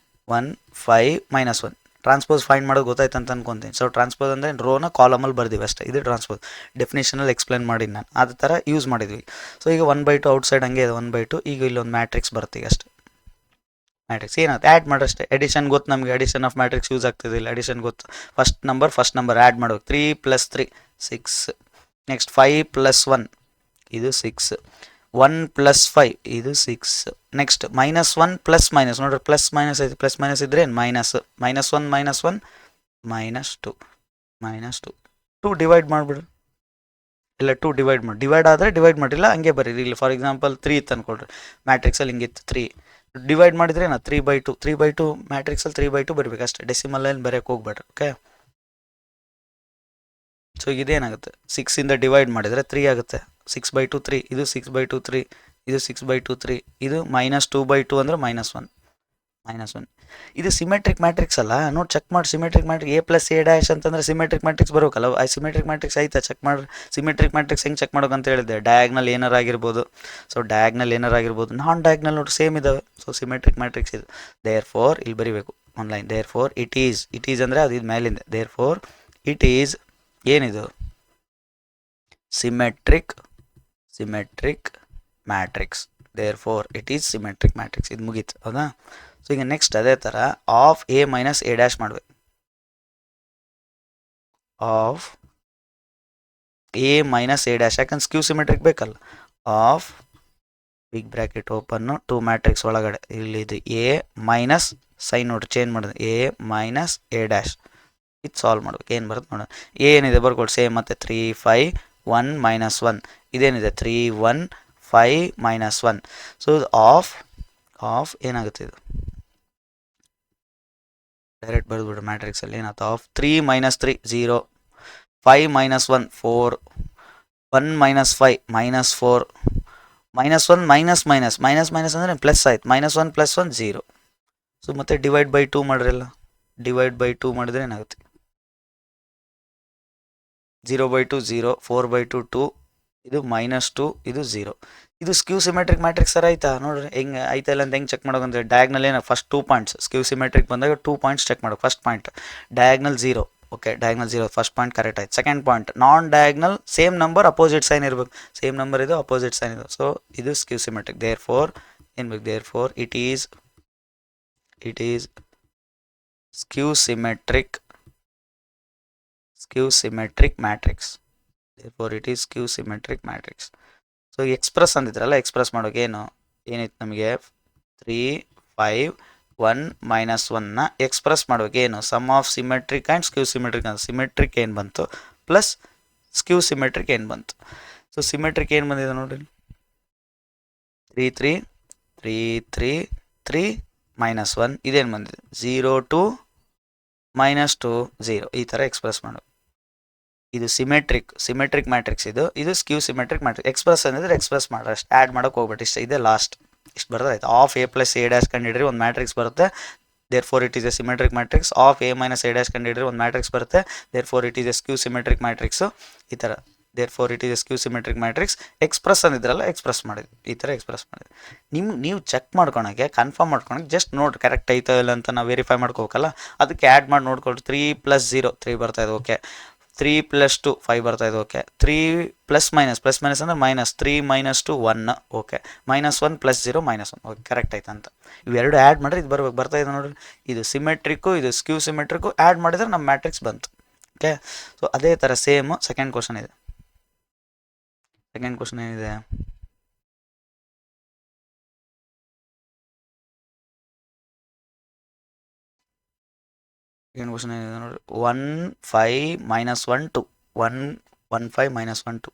1 5 -1. ಟ್ರಾನ್ಸ್ಪೋಸ್ ಫೈಂಡ್ ಮಾಡೋದು ಗೊತ್ತಾಯ್ತು ಅಂತ ಅನ್ಕೊತೀನಿ. ಸೊ ಟ್ರಾನ್ಸ್ಪೋಸ್ ಅಂದರೆ ರೋನ ಕಾಲಮಲ್ಲಿ ಬರ್ದೀವಿ ಅಷ್ಟೇ, ಇದು ಟ್ರಾನ್ಸ್ಪೋಸ್. ಡೆಫಿನೇಷನಲ್ಲಿ ಎಕ್ಸ್ಪ್ಲೇನ್ ಮಾಡಿ ನಾನು ಅದೇ ಥರ ಯೂಸ್ ಮಾಡಿದ್ವಿ. ಸೊ ಈಗ 1/2 ಔಟ್ಸೈಡ್ ಹಂಗೆ ಇದೆ 1/2. ಈಗ ಇಲ್ಲೊಂದು ಮ್ಯಾಟ್ರಿಕ್ಸ್ ಬರುತ್ತೆ ಈಗ ಅಷ್ಟೇ. ಮ್ಯಾಟ್ರಿಕ್ಸ್ ಏನಾಗುತ್ತೆ ಆ್ಯಡ್ ಮಾಡಷ್ಟೇ. ಎಡಿಷನ್ ಗೊತ್ತು ನಮಗೆ, ಎಡಿಷನ್ ಆಫ್ ಮ್ಯಾಟ್ರಿಕ್ಸ್ ಯೂಸ್ ಆಗ್ತದೆ ಇಲ್ಲ, ಎಡಿಷನ್ ಗೊತ್ತು. ಫಸ್ಟ್ ನಂಬರ್ ಆ್ಯಡ್ ಮಾಡಬೇಕು. 3 + 3 6. ನೆಕ್ಸ್ಟ್ 5 + 1 ಇದು 6. 1 + 5 ಇದು 6. ನೆಕ್ಸ್ಟ್ -1 + ನೋಡ್ರಿ, ಪ್ಲಸ್ ಮೈನಸ್ ಐತಿ, ಪ್ಲಸ್ ಮೈನಸ್ ಇದ್ರೆ ಏನು -1 -1 -2 2 ಡಿವೈಡ್ ಮಾಡಿಬಿಡ್ರಿ, ಇಲ್ಲ 2 ಡಿವೈಡ್ ಆದರೆ ಡಿವೈಡ್ ಮಾಡಿಲ್ಲ ಹಂಗೆ ಬರೀರಿ. ಇಲ್ಲಿ ಫಾರ್ ಎಕ್ಸಾಂಪಲ್ 3 ಇತ್ತು ಅಂದ್ಕೊಳ್ರಿ, ಮ್ಯಾಟ್ರಿಕ್ಸಲ್ಲಿ ಹಿಂಗಿತ್ತು 3 ಡಿವೈಡ್ ಮಾಡಿದ್ರೆ ನಾ 3/2 ಮ್ಯಾಟ್ರಿಕ್ಸಲ್ಲಿ 3/2 ಬರಬೇಕು ಅಷ್ಟೇ, ಡೆಸಿಮಲಲ್ಲಿ ಬರೆಯೋಕೆ ಹೋಗ್ಬೇಡ್ರಿ. ಓಕೆ ಸೊ ಇದೇನಾಗುತ್ತೆ 6ಇಂದ ಡಿವೈಡ್ ಮಾಡಿದರೆ 3 ಆಗುತ್ತೆ. 6/2 3, ಇದು 6/2 3, ಇದು 6/2 3, ಇದು -2/2 ಅಂದರೆ -1. ಇದು ಸಿಮೆಟ್ರಿಕ್ ಮ್ಯಾಟ್ರಿಕ್ಸ್ ಅಲ್ಲ ನೋಡಿ, ಚೆಕ್ ಮಾಡಿ. Symmetric matrix A plus A dash ಅಂತಂದರೆ ಸಿಮೆಟ್ರಿಕ್ ಮ್ಯಾಟ್ರಿಕ್ಸ್ ಬರೋಕಲ್ಲ. ಆ ಸಿಮೆಟ್ರಿಕ್ ಮ್ಯಾಟ್ರಿಕ್ಸ್ ಆಯ್ತಾ, ಚೆಕ್ ಮಾಡಿ. ಸಿಮೆಟ್ರಿಕ್ ಮ್ಯಾಟ್ರಿಕ್ಸ್ ಹೆಂಗೆ ಚೆಕ್ ಮಾಡೋಕೆ ಅಂತ ಹೇಳಿದ್ದೆ, ಡಯಾಗ್ನಲ್ ಏನಾರು ಆಗಿರ್ಬೋದು. ಸೊ ಡಯಾಗ್ನಲ್ ಏನಾರು ಆಗಿರ್ಬೋದು, ನಾನ್ ಡಯಾಗ್ನಲ್ ನೋಡಿ ಸೇಮ್ ಇದ್ದಾವೆ. ಸೊ ಸಿಮೆಟ್ರಿಕ್ ಮ್ಯಾಟ್ರಿಕ್ಸ್ ಇದು. ದೇರ್ ಫೋರ್ ಇಲ್ಲಿ ಬರೀಬೇಕು online, therefore it is ಅಂದರೆ ಅದು ಇದು ಮೇಲಿಂದ, ದೇರ್ ಫೋರ್ ಇಟ್ ಈಸ್ ಏನಿದು symmetric matrix. Therefore it is symmetric matrix. ಇದು ಮುಗೀತು ಹೌದಾ. ಸೊ ಈಗ ನೆಕ್ಸ್ಟ್ ಅದೇ ಥರ half A minus A dash ಮಾಡಬೇಕು. Half A minus A dash, ಯಾಕಂದ್ರೆ ಸ್ಕ್ಯೂ ಸಿಮೆಟ್ರಿಕ್ ಬೇಕಲ್ಲ. Half big bracket open 2 matrix ಒಳಗಡೆ ಇಲ್ಲಿದು ಎ ಮೈನಸ್ ಸೈನ್ ನೋಡ್ರಿ ಚೇಂಜ್ ಮಾಡಿದೆ, ಎ ಮೈನಸ್ ಎ ಡ್ಯಾಶ್. ಇದು ಸಾಲ್ವ್ ಮಾಡ್ಬೇಕು. ಏನು ಬರುತ್ತೆ ನೋಡೋಣ. ಏನಿದೆ ಬರ್ಕೊಡಿ ಸೇಮ್, ಮತ್ತು 3 5 1 -1 ಇದೇನಿದೆ 3 1 5 -1. ಸೊ ಇದು ಆಫ್ ಏನಾಗುತ್ತೆ, ಇದು ಡೈರೆಕ್ಟ್ ಬರೆದ್ಬಿಡ್ರಿ ಮ್ಯಾಟ್ರಿಕ್ಸಲ್ಲಿ. ಏನಾಯ್ತು ಆಫ್ 3 - 3 0, 5 - 1 4, 1 - 5 -4, -1 ಮೈನಸ್ ಅಂದರೆ ಪ್ಲಸ್ ಆಯ್ತು, -1 + 1 0. ಸೊ ಮತ್ತೆ /2 ಮಾಡ್ರಲ್ಲ, /2 ಮಾಡಿದ್ರೆ ಏನಾಗುತ್ತೆ 0/2 0, 4/2 2, ಇದು -2 ಇದು 0. ಇದು ಸ್ಕ್ಯೂ ಸಿಮೆಟ್ರಿಕ್ ಮ್ಯಾಟ್ರಿಕ್ಸ್ ಥರ ಆಯ್ತಾ ನೋಡ್ರಿ ಹೆಂಗೆ ಆಯ್ತಾ ಇಲ್ಲ ಅಂತ ಹೆಂಗೆ ಚೆಕ್ ಮಾಡೋಕಂದ್ರೆ ಡಯಾಗ್ನಲ್ ಏನು ಫಸ್ಟ್ 2 ಪಾಯಿಂಟ್ಸ್ ಸ್ಕ್ಯೂ ಸಿಮೆಟ್ರಿಕ್ ಬಂದಾಗ 2 ಪಾಯಿಂಟ್ಸ್ ಚೆಕ್ ಮಾಡೋದು. First point diagonal 0, okay diagonal 0 first point correct ಆಯ್ತು. Second point non diagonal same number opposite sign ಇರಬೇಕು, ಸೇಮ್ ನಂಬರ್ ಇದು ಅಪೋಸಿಟ್ ಸೈನ್ ಇದು, ಸೊ ಇದು ಸ್ಕ್ಯೂ ಸಿಮೆಟ್ರಿಕ್. ದೇರ್ ಫೋರ್ ಏನು ಬೇಕು, therefore it is skew symmetric matrix. therefore it is skew symmetric matrix. So express ಅಂದಿದ್ರಲ್ಲ, express ಮಾಡೋಕೆ ಏನಿತ್ತು ನಮಗೆ 3 5 1 -1ನ ಎಕ್ಸ್ಪ್ರೆಸ್ ಮಾಡೋಕೆ ಏನು sum of symmetric and skew symmetric ಅಂತ. ಸಿಮೆಟ್ರಿಕ್ ಏನು ಬಂತು ಪ್ಲಸ್ ಸ್ಕ್ಯೂ ಸಿಮೆಟ್ರಿಕ್ ಏನು ಬಂತು. ಸೊ ಸಿಮೆಟ್ರಿಕ್ ಏನು ಬಂದಿದೆ ನೋಡ್ರಿ 3 3 3 3 3 -1 ಇದೇನು ಬಂದಿದೆ 0 2 -2 0 ಈ ಥರ ಎಕ್ಸ್ಪ್ರೆಸ್ ಮಾಡೋದು. ಇದು ಸಿಮೆಟ್ರಿಕ್ ಮ್ಯಾಟ್ರಿಕ್ಸ್, ಇದು ಸ್ಕ್ಯೂ ಸಿಮೆಟ್ರಿಕ್ ಮ್ಯಾಟ್ರಿಕ್ಸ್. ಎಕ್ಸ್ಪ್ರೆಸ್ ಅಂದಿದ್ರೆ ಎಕ್ಸ್ಪ್ರೆಸ್ ಮಾಡ್ರೆ ಅಷ್ಟು ಆ್ಯಡ್ ಮಾಡೋಕೆ ಹೋಗ್ಬಿಟ್ಟು ಇಷ್ಟ ಇದೆ ಲಾಸ್ಟ್ ಇಷ್ಟು ಬರ್ತದೆ ಆಯ್ತು. ಆಫ್ A + A' ಕಂಡಿಡ್ರಿ ಒಂದು ಮ್ಯಾಟ್ರಿಕ್ಸ್ ಬರುತ್ತೆ, therefore it is a symmetric matrix. Half A - A' ಕಂಡಿಡ್ರಿ ಒಂದು ಮ್ಯಾಟ್ರಿಕ್ಸ್ ಬರುತ್ತೆ, therefore it is a skew symmetric matrix. ಈ ಥರ therefore it is a skew symmetric matrix. Express ಅಂದಿದ್ರಲ್ಲ express ಮಾಡಿದ್ವಿ, ಈ ಥರ ಎಕ್ಸ್ಪ್ರೆಸ್ ಮಾಡಿದ್ವಿ. ನೀವು ಚೆಕ್ ಮಾಡ್ಕೊಳಕ್ಕೆ ಕನ್ಫರ್ಮ್ ಮಾಡ್ಕೊಳಕ್ಕೆ ಜಸ್ಟ್ ನೋಡಿ ಕರೆಕ್ಟ್ ಐತೋ ಇಲ್ಲ ಅಂತ ನಾವು ವೆರಿಫೈ ಮಾಡ್ಕೋಬೇಕಲ್ಲ, ಅದಕ್ಕೆ ಆ್ಯಡ್ ಮಾಡಿ ನೋಡ್ಕೊಳ್ರಿ. 3 + 0 3 ಬರ್ತಾಯಿದೆ, ಓಕೆ. 3 + 2 5 ಬರ್ತಾಯಿದೆ, ಓಕೆ. 3 ಪ್ಲಸ್ ಮೈನಸ್ ಅಂದರೆ -3 - 2 1, ಓಕೆ. -1 + 0 -1, ಓಕೆ ಕರೆಕ್ಟ್ ಆಯ್ತು ಅಂತ. ಇವೆರಡು ಆ್ಯಡ್ ಮಾಡಿದ್ರೆ ಇದು ಬರ್ತಾಯಿದೆ ನೋಡಿರಿ. ಇದು ಸಿಮೆಟ್ರಿಕ್ಕು ಇದು ಸ್ಕ್ಯೂ ಸಿಮೆಟ್ರಿಕ್ಕು ಆ್ಯಡ್ ಮಾಡಿದ್ರೆ ನಮ್ಮ ಮ್ಯಾಟ್ರಿಕ್ಸ್ ಬಂತು, ಓಕೆ. ಸೊ ಅದೇ ಥರ ಸೇಮ್ ಸೆಕೆಂಡ್ ಕ್ವಶನ್ ಇದೆ. ಸೆಕೆಂಡ್ ಕ್ವಶನ್ ಏನಿದೆ, ಸೆಕೆಂಡ್ ಕ್ವಶನ್ ಏನಿದೆ ನೋಡಿರಿ 1 5 -1 2 1 1 5 -1 2.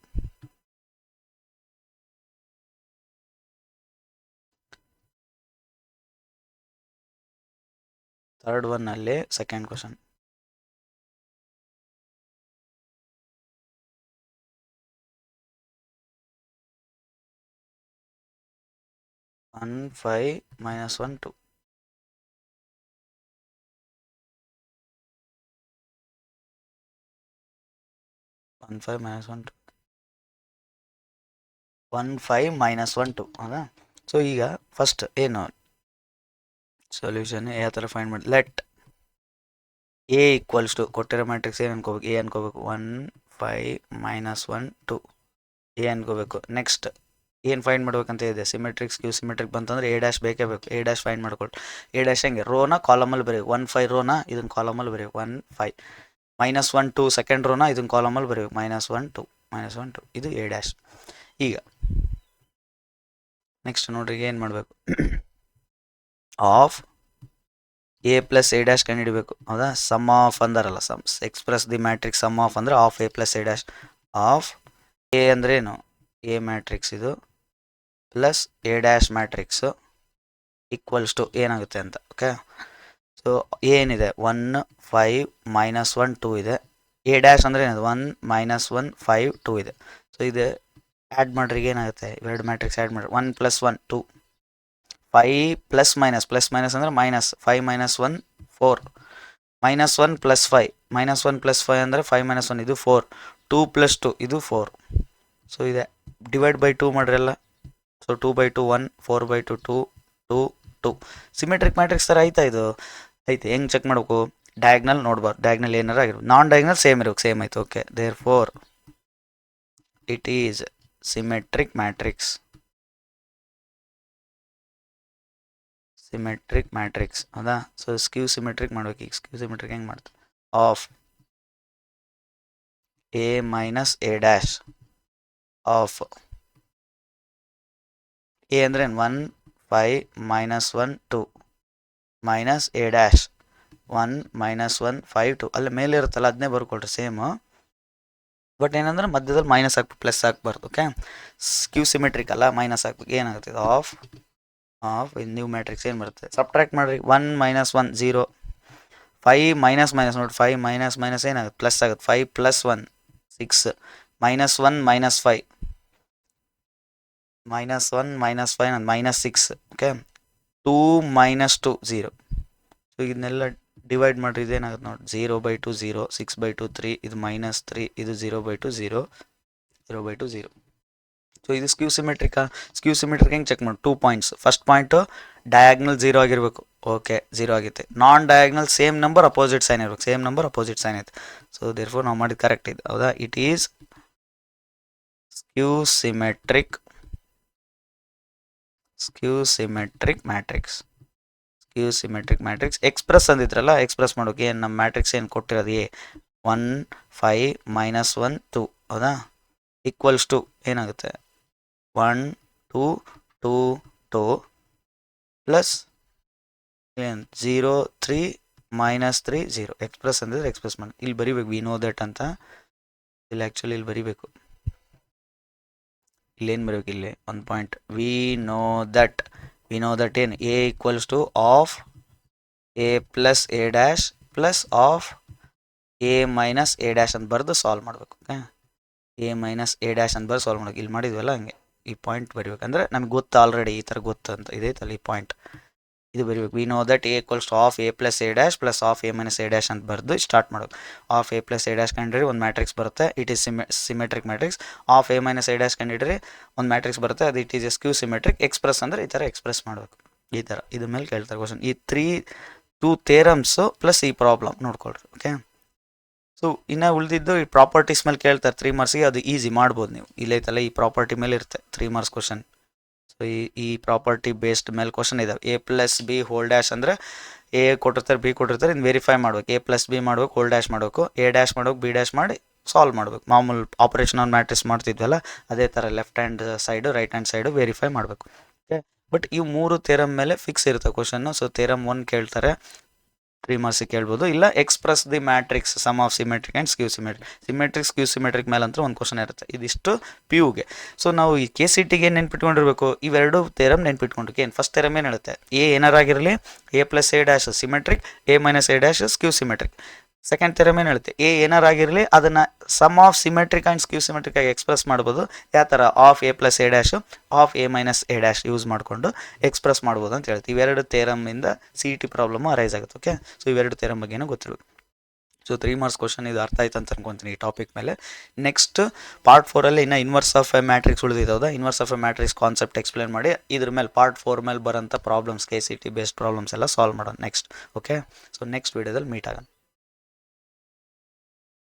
ಥರ್ಡ್ ಒನ್ನಲ್ಲಿ ಸೆಕೆಂಡ್ ಕ್ವಶನ್ 1 5 -1 2. 1 5 -1 2 1 5 -1 2 ಹೌದಾ. ಸೊ ಈಗ ಫಸ್ಟ್ ಏನು ಸೊಲ್ಯೂಷನ್ ಯಾವ ಥರ ಫೈಂಡ್ ಮಾಡಿ, ಲೆಟ್ A = ಕೊಟ್ಟಿರೋ ಮ್ಯಾಟ್ರಿಕ್ಸ್ ಏನು ಅನ್ಕೋಬೇಕು, A ಅನ್ಕೋಬೇಕು. 1 5 -1 2 A ಅನ್ಕೋಬೇಕು. ನೆಕ್ಸ್ಟ್ ಏನು ಫೈಂಡ್ ಮಾಡ್ಬೇಕಂತ ಇದೆ, ಸಿಮೆಟ್ರಿಕ್ ಸ್ಕ್ಯೂ ಸಿಮೆಟ್ರಿಕ್ ಬಂತಂದ್ರೆ A' ಬೇಕೇ ಬೇಕು. A' ಫೈಂಡ್ ಮಾಡ್ಕೊಳ್ಳಿ. A' ಹೆಂಗೆ ರೋನ ಕಾಲಮಲ್ಲಿ ಬರೀ 1 5 ರೋನ ಇದನ್ನು ಕಾಲಮಲ್ಲಿ ಬರೀ 1 5 -1 2 ಸೆಕೆಂಡ್ ರೋನ ಇದನ್ನು ಕಾಲಮಲ್ಲಿ ಬರೀ -1 2 -1 2 ಇದು A'. ಈಗ ನೆಕ್ಸ್ಟ್ ನೋಡ್ರಿ ಏನು ಮಾಡಬೇಕು, ಆಫ್ A + A' ಕಂಡುಹಿಡಬೇಕು ಹೌದಾ. ಸಮ್ ಆಫ್ ಅಂದಾರಲ್ಲ, express the matrix sum of ಅಂದರೆ half A + A'. Half A ಅಂದ್ರೆ ಏನು, A ಮ್ಯಾಟ್ರಿಕ್ಸ್ ಇದು ಪ್ಲಸ್ A' ಮ್ಯಾಟ್ರಿಕ್ಸು = ಏನಾಗುತ್ತೆ ಅಂತ, ಓಕೆ. ಸೊ ಏನಿದೆ 1 5 -1 2 ಇದೆ. A' ಅಂದರೆ ಏನಿದೆ 1 -1 5 2 ಇದೆ. ಸೊ ಇದು ಆ್ಯಡ್ ಮಾಡ್ರಿ ಏನಾಗುತ್ತೆ, ಇವೆರಡು ಮ್ಯಾಟ್ರಿಕ್ಸ್ ಆ್ಯಡ್ ಮಾಡಿರಿ. 1 + 1 2 5 ಪ್ಲಸ್ ಮೈನಸ್ ಅಂದರೆ -5 - 1 4 -1 + 5 -1 + 5 ಅಂದರೆ 5 - 1 ಇದು 4 2 + 2 ಇದು 4. ಸೊ ಇದೆ ಡಿವೈಡ್ ಬೈ 2 ಮಾಡ್ರಲ್ಲ. ಸೊ 2/2 1 4/2 2 2 2 ಸಿಮೆಟ್ರಿಕ್ ಮ್ಯಾಟ್ರಿಕ್ಸ್ ಥರ ಆಯ್ತಾ ಇದು ಐತೆ. ಹೆಂಗೆ ಚೆಕ್ ಮಾಡಬೇಕು, ಡಯಾಗ್ನಲ್ ನೋಡ್ಬಾರ್ದು, ಡಯಾಗ್ನಲ್ ಏನಾರು ಆಗಿರ್ಬೋದು, ನಾನ್ ಡಯಾಗ್ನಲ್ ಸೇಮ್ ಇರಬೇಕು, ಸೇಮ್ ಆಯ್ತು, okay. Therefore it is symmetric matrix ಹೌದಾ. ಸೊ ಸ್ಕ್ಯೂ ಸಿಮೆಟ್ರಿಕ್ ಮಾಡ್ಬೇಕು. ಈಗ ಸ್ಕ್ಯೂ ಸಿಮೆಟ್ರಿಕ್ ಹೆಂಗೆ ಮಾಡ್ತೀವಿ, half A - A' half A ಅಂದರೆ 1 5 -1 2 -A' 1 -1 5 2 ಅಲ್ಲಿ ಮೇಲೆ ಇರುತ್ತಲ್ಲ ಅದನ್ನೇ ಬರ್ಕೊಳ್ರಿ ಸೇಮು. ಬಟ್ ಏನಂದ್ರೆ ಮಧ್ಯದಲ್ಲಿ ಮೈನಸ್ ಹಾಕ್ಬೇಕು, ಪ್ಲಸ್ ಹಾಕ್ಬಾರ್ದು, ಓಕೆ. ಸ್ಕ್ಯೂ ಸಿಮೆಟ್ರಿಕ್ ಅಲ್ಲ, ಮೈನಸ್ ಹಾಕ್ಬೇಕು. ಏನಾಗುತ್ತೆ ಇದು ಆಫ್ ನ್ಯೂ ಮ್ಯಾಟ್ರಿಕ್ಸ್ ಏನು ಬರುತ್ತೆ, ಸಬ್ಟ್ರಾಕ್ಟ್ ಮಾಡಿರಿ. 1 -1 0 5 - ನೋಡಿ 5 - ಏನಾಗುತ್ತೆ ಪ್ಲಸ್ ಆಗುತ್ತೆ. 5 + 1 6 -1 -5 -1 -5 -6 ಓಕೆ. 2 - 2 0. ಸೊ ಇದನ್ನೆಲ್ಲ ಡಿವೈಡ್ ಮಾಡಿರಿ, ಇದೇನಾಗುತ್ತೆ ನೋಡಿ 0/2 0 6/2 3 ಇದು -3 ಇದು 0/2 0 0/2 0. ಸೊ ಇದು ಸ್ಕ್ಯೂ ಸಿಮೆಟ್ರಿಕಾ? ಸ್ಕ್ಯೂ ಸಿಮೆಟ್ರಿಕ್ ಹೆಂಗೆ ಚೆಕ್ ಮಾಡಿ? 2 ಪಾಯಿಂಟ್ಸ್. ಫಸ್ಟ್ ಪಾಯಿಂಟು ಡಯಾಗ್ನಲ್ 0 ಆಗಿರಬೇಕು. ಓಕೆ, 0 ಆಗಿತ್ತು. Non diagonal same number opposite sign ಇರಬೇಕು. ಸೇಮ್ ನಂಬರ್ ಅಪೋಸಿಟ್ ಸೈನ್ ಐತೆ. ಸೊ ದೇರ್ಫೋರ್ ನಾವು ಮಾಡಿದ್ದು ಕರೆಕ್ಟ್ ಇದೆ, ಹೌದಾ? It is skew symmetric matrix. Skew symmetric matrix. Express ಅಂದಿದ್ರಲ್ಲ, ಎಕ್ಸ್ಪ್ರೆಸ್ ಮಾಡೋಕೆ ಏನು ನಮ್ಮ ಮ್ಯಾಟ್ರಿಕ್ಸ್ ಏನು ಕೊಟ್ಟಿರೋದು? 1 5 -1 2, ಹೌದಾ? ಈಕ್ವಲ್ಸ್ ಟು ಏನಾಗುತ್ತೆ? 1 2 2 2 ಪ್ಲಸ್ 0 3 -3 0. ಎಕ್ಸ್ಪ್ರೆಸ್ ಅಂದಿದ್ರೆ ಎಕ್ಸ್ಪ್ರೆಸ್ ಮಾಡಿ ಇಲ್ಲಿ ಬರಿಬೇಕು. ವಿ ನೋ ದಟ್ ಅಂತ ಇಲ್ಲಿ ಆ್ಯಕ್ಚುಲಿ ಇಲ್ಲಿ ಬರಿಬೇಕು. ಇಲ್ಲೇನು ಬರಬೇಕು? ಇಲ್ಲಿ ಒಂದು ಪಾಯಿಂಟ್. ವಿ ನೋ ದಟ್ ಏನು? A equals to half A plus A dash plus half A minus A dash ಅಂತ ಬರೆದು ಸಾಲ್ವ್ ಮಾಡಬೇಕು. Okay, A minus A dash ಅಂತ ಬರೆದು ಸಾಲ್ವ್ ಮಾಡೋಕೆ ಇಲ್ಲಿ ಮಾಡಿದ್ವಲ್ಲ ಹಂಗೆ ಈ ಪಾಯಿಂಟ್ ಬರಿಬೇಕು. ಅಂದರೆ ನಮ್ಗೆ ಗೊತ್ತು ಆಲ್ರೆಡಿ, ಈ ಥರ ಗೊತ್ತು ಅಂತ ಇದೈತಲ್ಲ ಈ ಪಾಯಿಂಟ್, ಇದು ಬರಿಬೇಕು. We know that A equals to half A plus A dash plus half A minus A dash ಅಂತ ಬರೆದು ಸ್ಟಾರ್ಟ್ ಮಾಡೋದು. Half A plus A dash ಕಂಡಿಡ್ರಿ ಒಂದು ಮ್ಯಾಟ್ರಿಕ್ಸ್ ಬರುತ್ತೆ, it is symmetric matrix. Half A minus A dash ಕಂಡಿಡ್ರಿ ಒಂದು matrix ಬರುತ್ತೆ, ಅದು it is a skew symmetric. Express ಅಂದರೆ ಈ ಥರ ಎಕ್ಸ್ಪ್ರೆಸ್ ಮಾಡಬೇಕು. ಈ ಥರ ಇದ್ರ ಮೇಲೆ ಕೇಳ್ತಾರೆ ಕ್ವಶನ್. ಈ 2 ಥೇರಮ್ಸು ಪ್ಲಸ್ ಈ ಪ್ರಾಬ್ಲಮ್ ನೋಡ್ಕೊಳ್ರಿ. ಓಕೆ, ಸೊ ಇನ್ನು ಉಳಿದಿದ್ದು ಈ ಪ್ರಾಪರ್ಟೀಸ್ ಮೇಲೆ ಕೇಳ್ತಾರೆ 3 ಮಾರ್ಕ್ಸಿಗೆ. ಅದು ಈಸಿ ಮಾಡ್ಬೋದು ನೀವು. ಇಲ್ಲೈತಲ್ಲ ಈ ಪ್ರಾಪರ್ಟಿ ಮೇಲೆ ಇರುತ್ತೆ 3 ಮಾರ್ಕ್ಸ್ ಕ್ವಶನ್. ಸೊ ಈ ಪ್ರಾಪರ್ಟಿ ಬೇಸ್ಡ್ ಮೇಲೆ ಕ್ವಶನ್ ಇದಾವೆ. A plus B hole dash ಅಂದರೆ ಎ ಕೊಟ್ಟಿರ್ತಾರೆ, ಬಿ ಕೊಟ್ಟಿರ್ತಾರೆ, ಇನ್ನು ವೆರಿಫೈ ಮಾಡ್ಬೇಕು. ಎ ಪ್ಲಸ್ ಬಿ ಮಾಡ್ಬೇಕು, ಹೋಲ್ ಡ್ಯಾಶ್ ಮಾಡಬೇಕು, ಎ ಡ್ಯಾಶ್ ಮಾಡ್ಬೇಕು, ಬಿ ಡ್ಯಾಶ್ ಮಾಡಿ ಸಾಲ್ವ್ ಮಾಡಬೇಕು. ಮಾಮೂಲು ಆಪರೇಷನ್ ಆನ್ ಮ್ಯಾಟ್ರಿಕ್ಸ್ ಮಾಡ್ತಿದ್ವಲ್ಲ ಅದೇ ಥರ left hand side right hand side verify ಮಾಡಬೇಕು. ಓಕೆ, ಬಟ್ ಈ 3 ಥೇರಮ್ ಮೇಲೆ ಫಿಕ್ಸ್ ಇರುತ್ತೆ ಕ್ವಶನ್ನು. ಸೊ ಥೇರಮ್ 1 ಕೇಳ್ತಾರೆ 3 ಮಾರ್ಕ್ಸಿಗೆ ಕೇಳ್ಬೋದು. ಇಲ್ಲ express the matrix sum of symmetric and skew skew symmetric ಮೇಲೆ ಅಂತ ಒಂದು ಕ್ವಶನ್ ಇರುತ್ತೆ. ಇದಿಷ್ಟು ಪಿ ಯುಗೆ. ಸೊ ನಾವು ಈ KCTಗೆ ಏನು ನೆನ್ಪಿಟ್ಕೊಂಡಿರ್ಬೇಕು? ಇವೆರಡು ಥೇರಮ್ ನೆನ್ಪಿಟ್ಕೊಂಡ್ರೆ ಏನು? ಫಸ್ಟ್ ಥೇರಮ್ ಏನು ಹೇಳುತ್ತೆ? ಎ ಏನಾರಾಗಿರಲಿ A plus A dash symmetric, A minus A dash skew symmetric. Second theorem ಏನು ಹೇಳುತ್ತೆ? ಎ ಏನಾರಾಗಿರಲಿ ಅದನ್ನು sum of symmetric and skew symmetric ಆಗಿ ಎಕ್ಸ್ಪ್ರೆಸ್ ಮಾಡ್ಬೋದು. ಯಾವ ಥರ? Half A plus A dash half A minus A dash use ಮಾಡಿಕೊಂಡು express ಮಾಡ್ಬೋದು ಅಂತ ಹೇಳ್ತೀವಿ. ಇವೆರಡು ಥೇರಮ್ಮಿಂದ CET ಪ್ರಾಬ್ಲಮ್ ಅರೈಸ್ ಆಗುತ್ತೆ. ಓಕೆ, ಸೊ ಇವೆರಡು ಥೇರಮ್ ಬಗ್ಗೆನೂ ಗೊತ್ತಿರಬೇಕು. ಸೊ 3 ಮಾರ್ಕ್ಸ್ ಕ್ವಶನ್ ಇದು ಅರ್ಥ ಆಯ್ತು ಅಂತ ಅನ್ಕೊಂತೀನಿ ಈ ಟಾಪಿಕ್ ಮೇಲೆ. ನೆಕ್ಸ್ಟ್ ಪಾರ್ಟ್ 4ಅಲ್ಲಿ ಇನ್ನು ಇನ್ವರ್ಸ್ ಆಫ್ ಎ ಮ್ಯಾಟ್ರಿಕ್ಸ್ ಉಳಿದಿದ್ದೌದಾ? Inverse of a matrix concept explain ಮಾಡಿ ಇದ್ರ ಮೇಲೆ ಪಾರ್ಟ್ 4 ಮೇಲೆ ಬರೋಂಥ ಪ್ರಾಬ್ಲಮ್ಸ್ KCT ಬೇಸ್ಡ್ ಪ್ರಾಬ್ಲಮ್ಸ್ ಎಲ್ಲ ಸಾಲ್ವ್ ಮಾಡೋಣ ನೆಕ್ಸ್ಟ್. ಓಕೆ, ಸೊ ನೆಕ್ಸ್ಟ್ ವೀಡಿಯೋದಲ್ಲಿ ಮೀಟ್ ಆಗೋಣ.